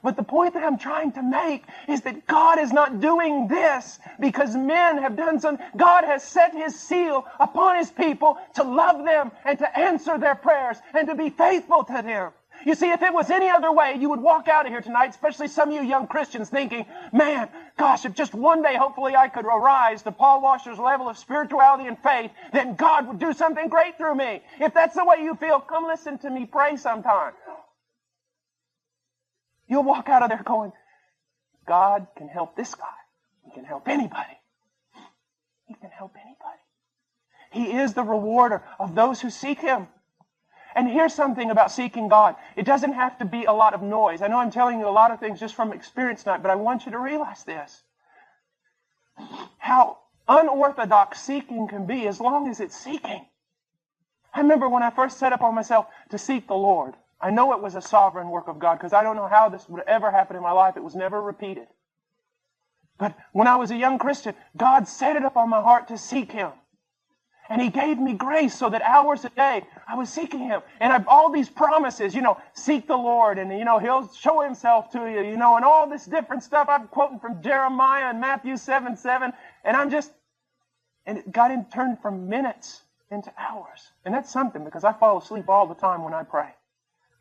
But the point that I'm trying to make is that God is not doing this because men have done something. God has set His seal upon His people to love them and to answer their prayers and to be faithful to them. You see, if it was any other way, you would walk out of here tonight, especially some of you young Christians, thinking, man, gosh, if just one day, hopefully I could arise to Paul Washer's level of spirituality and faith, then God would do something great through me. If that's the way you feel, come listen to me pray sometime. You'll walk out of there going, God can help this guy. He can help anybody. He can help anybody. He is the rewarder of those who seek Him. And here's something about seeking God. It doesn't have to be a lot of noise. I know I'm telling you a lot of things just from experience tonight, but I want you to realize this. How unorthodox seeking can be as long as it's seeking. I remember when I first set up on myself to seek the Lord. I know it was a sovereign work of God because I don't know how this would ever happen in my life. It was never repeated. But when I was a young Christian, God set it up on my heart to seek Him. And He gave me grace so that hours a day I was seeking Him. And I've all these promises, seek the Lord and, He'll show Himself to you, and all this different stuff. I'm quoting from Jeremiah and Matthew 7:7. And it got turned from minutes into hours. And that's something because I fall asleep all the time when I pray.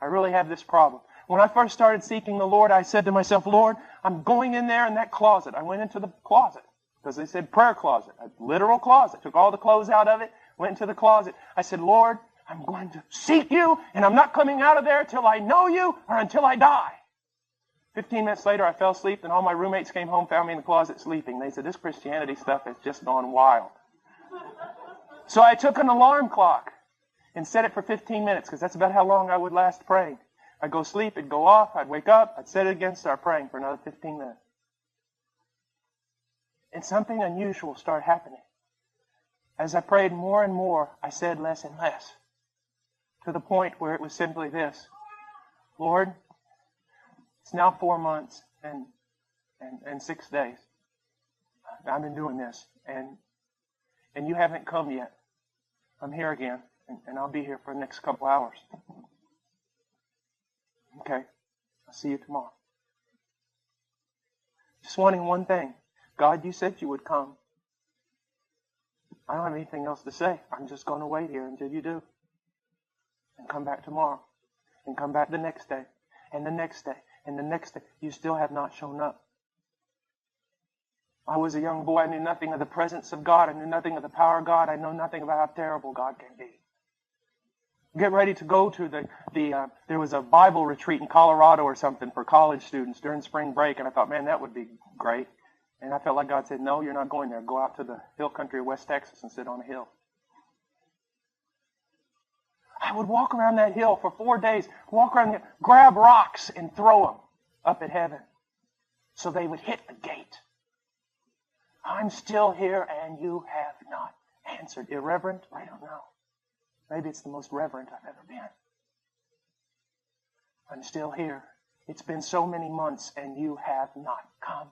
I really have this problem. When I first started seeking the Lord, I said to myself, Lord, I'm going in there in that closet. I went into the closet because they said prayer closet, a literal closet. Took all the clothes out of it, went into the closet. I said, Lord, I'm going to seek you, and I'm not coming out of there till I know you or until I die. 15 minutes later, I fell asleep, and all my roommates came home, found me in the closet sleeping. They said, this Christianity stuff has just gone wild. So I took an alarm clock and set it for 15 minutes, because that's about how long I would last praying. I'd go sleep, it'd go off, I'd wake up, I'd set it again, start praying for another 15 minutes. And something unusual started happening. As I prayed more and more, I said less and less, to the point where it was simply this: Lord, it's now 4 months and 6 days. I've been doing this, and you haven't come yet. I'm here again. And I'll be here for the next couple hours. Okay. I'll see you tomorrow. Just wanting one thing. God, you said you would come. I don't have anything else to say. I'm just going to wait here until you do. And come back tomorrow. And come back the next day. And the next day. And the next day. You still have not shown up. I was a young boy. I knew nothing of the presence of God. I knew nothing of the power of God. I know nothing about how terrible God can be. Get ready to go to there was a Bible retreat in Colorado or something for college students during spring break, and I thought, man, that would be great. And I felt like God said, no, you're not going there. Go out to the hill country of West Texas and sit on a hill. I would walk around that hill for 4 days, walk around there, grab rocks and throw them up at heaven so they would hit the gate. I'm still here and you have not answered. Irreverent? I don't know. Maybe it's the most reverent I've ever been. I'm still here. It's been so many months and you have not come.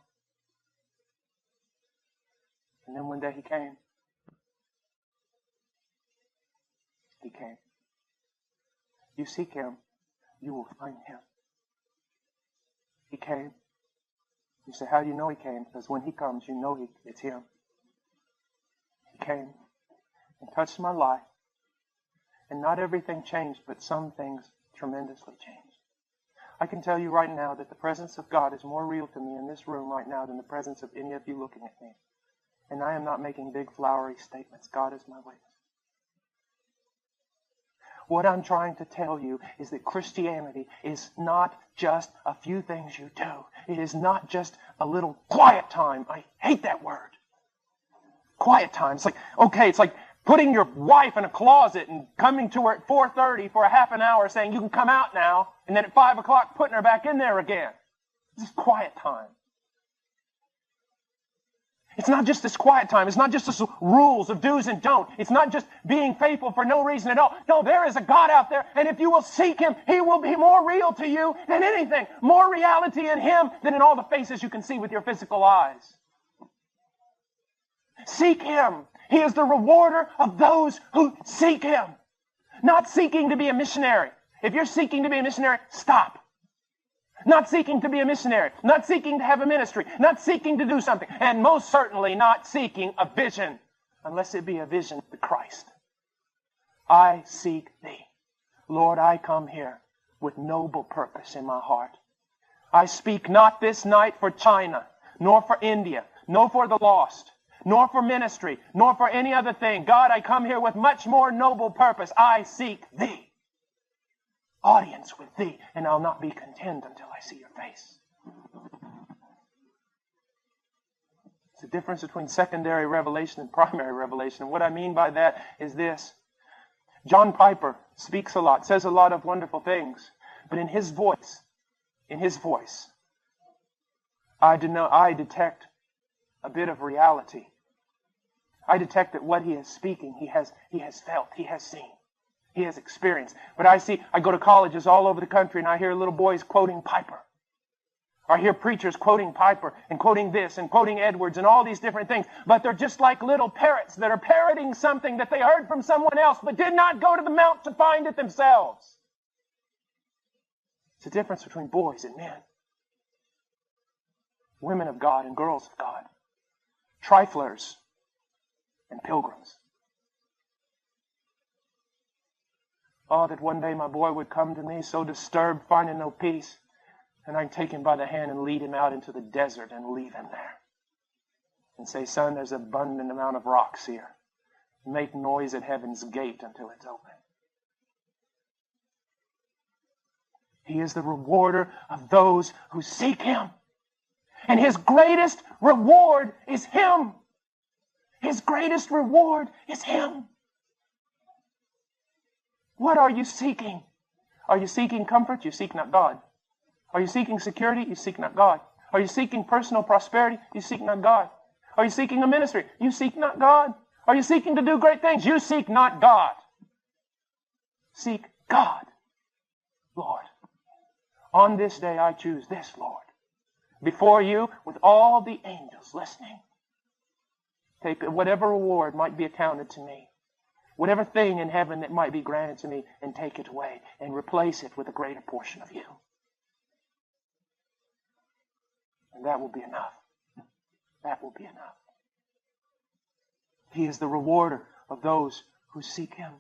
And then one day He came. He came. You seek Him, you will find Him. He came. You say, how do you know He came? Because when He comes, you know it's Him. He came and touched my life. And not everything changed, but some things tremendously changed. I can tell you right now that the presence of God is more real to me in this room right now than the presence of any of you looking at me. And I am not making big flowery statements. God is my witness. What I'm trying to tell you is that Christianity is not just a few things you do. It is not just a little quiet time. I hate that word. Quiet time. It's like Putting your wife in a closet and coming to her at 4:30 for a half an hour saying, you can come out now, and then at 5 o'clock putting her back in there again. This is quiet time. It's not just this quiet time. It's not just this rules of do's and don't. It's not just being faithful for no reason at all. No, there is a God out there, and if you will seek Him, He will be more real to you than anything. More reality in Him than in all the faces you can see with your physical eyes. Seek Him. He is the rewarder of those who seek Him. Not seeking to be a missionary. If you're seeking to be a missionary, stop. Not seeking to be a missionary. Not seeking to have a ministry. Not seeking to do something. And most certainly not seeking a vision. Unless it be a vision of Christ. I seek Thee. Lord, I come here with noble purpose in my heart. I speak not this night for China, nor for India, nor for the lost, nor for ministry, nor for any other thing. God, I come here with much more noble purpose. I seek Thee. Audience with Thee, and I'll not be content until I see Your face. It's the difference between secondary revelation and primary revelation. And what I mean by that is this. John Piper speaks a lot, says a lot of wonderful things, but in his voice, I detect a bit of reality. I detect that what he is speaking, he has felt, he has seen. He has experienced. But I go to colleges all over the country and I hear little boys quoting Piper. I hear preachers quoting Piper and quoting this and quoting Edwards and all these different things. But they're just like little parrots that are parroting something that they heard from someone else but did not go to the mount to find it themselves. It's the difference between boys and men. Women of God and girls of God. Triflers and pilgrims. Oh, that one day my boy would come to me so disturbed, finding no peace, and I'd take him by the hand and lead him out into the desert and leave him there. And say, son, there's an abundant amount of rocks here. Make noise at heaven's gate until it's open. He is the rewarder of those who seek Him. And His greatest reward is Him. His greatest reward is Him. What are you seeking? Are you seeking comfort? You seek not God. Are you seeking security? You seek not God. Are you seeking personal prosperity? You seek not God. Are you seeking a ministry? You seek not God. Are you seeking to do great things? You seek not God. Seek God. Lord, on this day I choose this, Lord. Before You, with all the angels listening. Take whatever reward might be accounted to me. Whatever thing in heaven that might be granted to me, and take it away and replace it with a greater portion of You. And that will be enough. That will be enough. He is the rewarder of those who seek Him.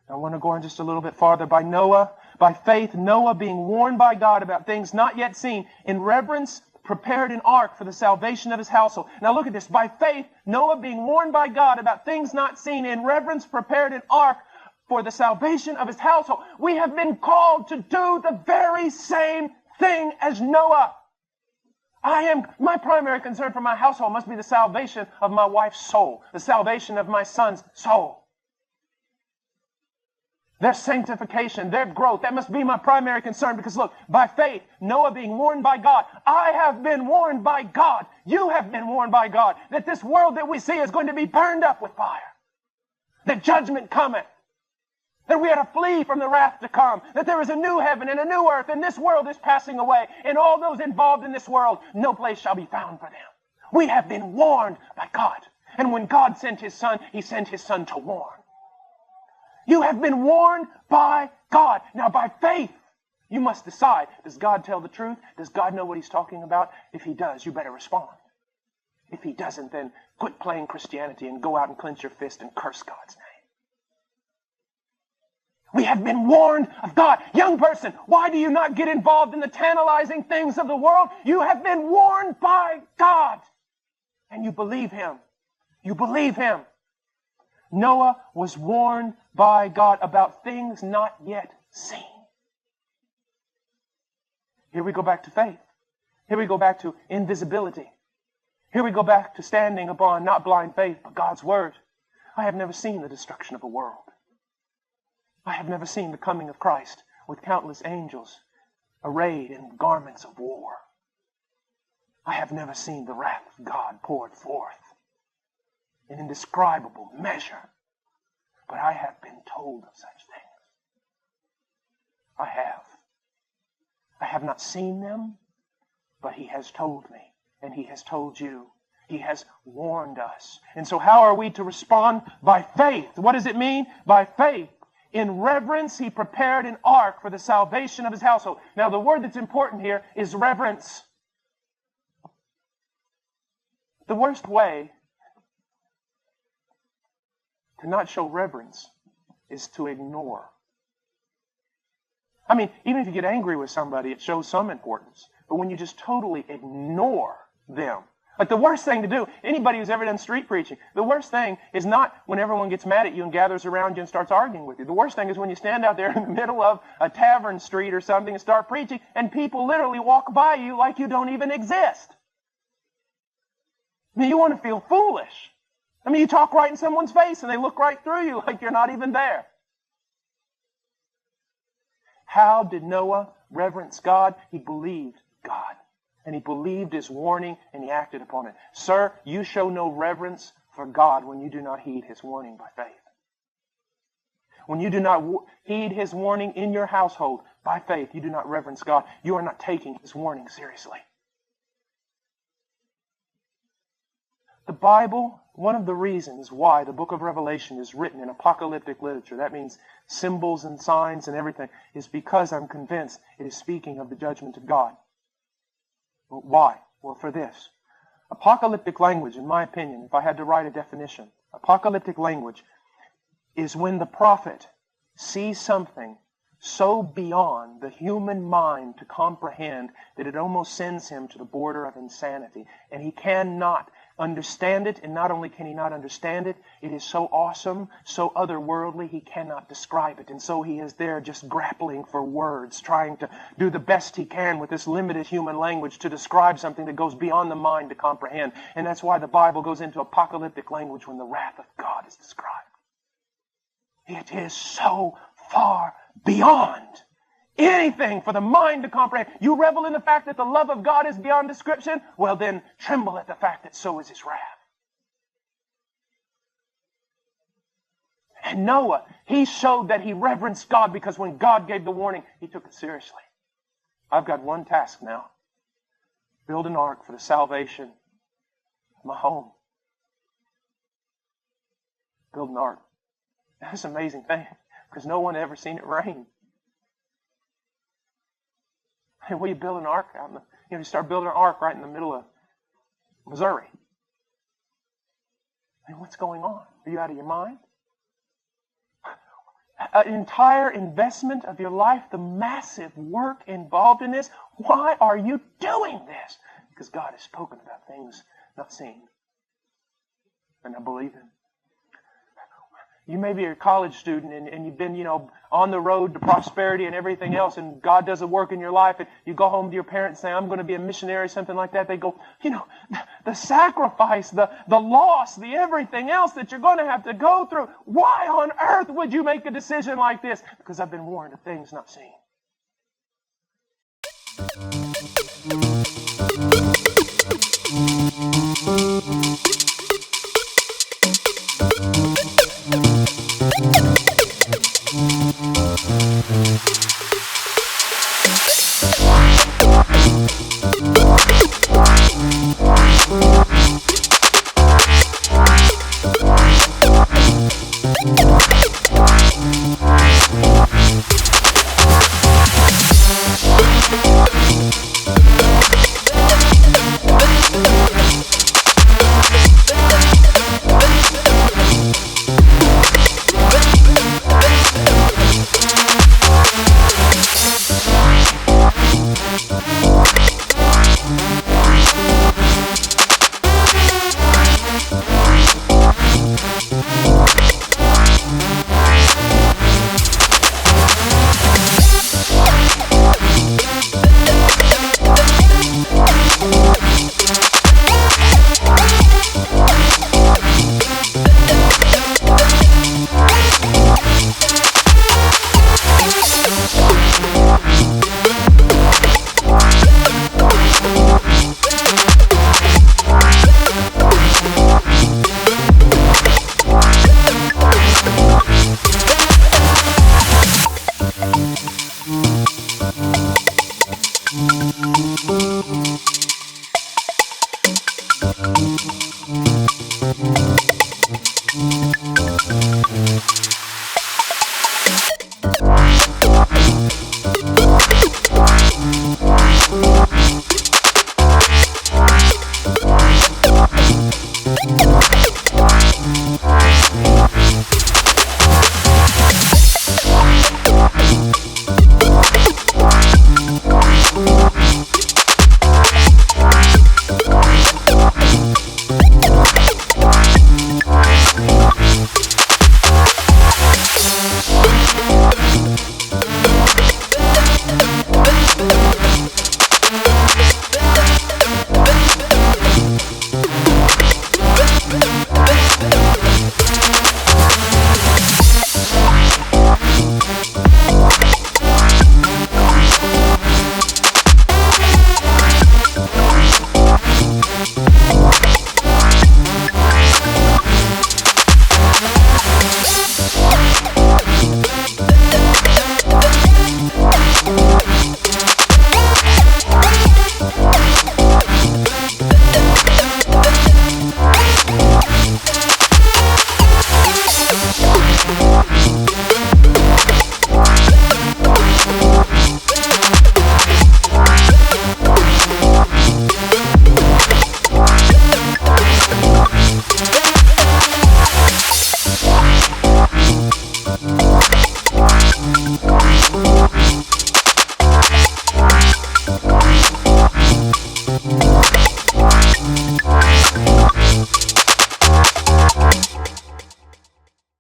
I want to go on just a little bit farther. By faith, Noah being warned by God about things not yet seen, in reverence prepared an ark for the salvation of his household. Now look at this. By faith, Noah being warned by God about things not seen, in reverence prepared an ark for the salvation of his household. We have been called to do the very same thing as Noah. My primary concern for my household must be the salvation of my wife's soul, the salvation of my son's soul. Their sanctification, their growth, that must be my primary concern. Because look, by faith, Noah being warned by God. I have been warned by God. You have been warned by God that this world that we see is going to be burned up with fire. That judgment cometh. That we are to flee from the wrath to come. That there is a new heaven and a new earth, and this world is passing away. And all those involved in this world, no place shall be found for them. We have been warned by God. And when God sent His Son, He sent His Son to warn. You have been warned by God. Now by faith, you must decide, does God tell the truth? Does God know what He's talking about? If He does, you better respond. If He doesn't, then quit playing Christianity and go out and clench your fist and curse God's name. We have been warned of God. Young person, why do you not get involved in the tantalizing things of the world? You have been warned by God. And you believe Him. You believe Him. Noah was warned by God about things not yet seen. Here we go back to faith. Here we go back to invisibility. Here we go back to standing upon not blind faith, but God's Word. I have never seen the destruction of a world. I have never seen the coming of Christ with countless angels arrayed in garments of war. I have never seen the wrath of God poured forth in indescribable measure. But I have been told of such things. I have. I have not seen them, but He has told me, and He has told you. He has warned us. And so how are we to respond? By faith. What does it mean? By faith. In reverence, He prepared an ark for the salvation of His household. Now, the word that's important here is reverence. The worst way to not show reverence is to ignore. I mean, even if you get angry with somebody, it shows some importance. But when you just totally ignore them, like the worst thing to do, anybody who's ever done street preaching, the worst thing is not when everyone gets mad at you and gathers around you and starts arguing with you. The worst thing is when you stand out there in the middle of a tavern street or something and start preaching, and people literally walk by you like you don't even exist. I mean, you want to feel foolish. I mean, you talk right in someone's face and they look right through you like you're not even there. How did Noah reverence God? He believed God. And he believed His warning and he acted upon it. Sir, you show no reverence for God when you do not heed His warning by faith. When you do not heed His warning in your household by faith, you do not reverence God. You are not taking His warning seriously. The Bible, one of the reasons why the book of Revelation is written in apocalyptic literature, that means symbols and signs and everything, is because I'm convinced it is speaking of the judgment of God. Why? Well, for this. Apocalyptic language, in my opinion, if I had to write a definition, apocalyptic language is when the prophet sees something so beyond the human mind to comprehend that it almost sends him to the border of insanity. And he cannot understand it, and not only can he not understand it, it is so awesome, so otherworldly, he cannot describe it. And so he is there just grappling for words, trying to do the best he can with this limited human language to describe something that goes beyond the mind to comprehend. And that's why the Bible goes into apocalyptic language when the wrath of God is described. It is so far beyond anything for the mind to comprehend. You revel in the fact that the love of God is beyond description? Well, then tremble at the fact that so is His wrath. And Noah, he showed that he reverenced God because when God gave the warning, he took it seriously. I've got one task now. Build an ark for the salvation of my home. Build an ark. That's an amazing thing because no one ever seen it rain. Hey, will you build an ark out in the, you start building an ark right in the middle of Missouri. I mean, what's going on? Are you out of your mind? An entire investment of your life, the massive work involved in this. Why are you doing this? Because God has spoken about things not seen. And I believe Him. You may be a college student and you've been, on the road to prosperity and everything else, and God does a work in your life, and you go home to your parents and say, I'm going to be a missionary, something like that. They go, the sacrifice, the loss, the everything else that you're going to have to go through. Why on earth would you make a decision like this? Because I've been warned of things not seen.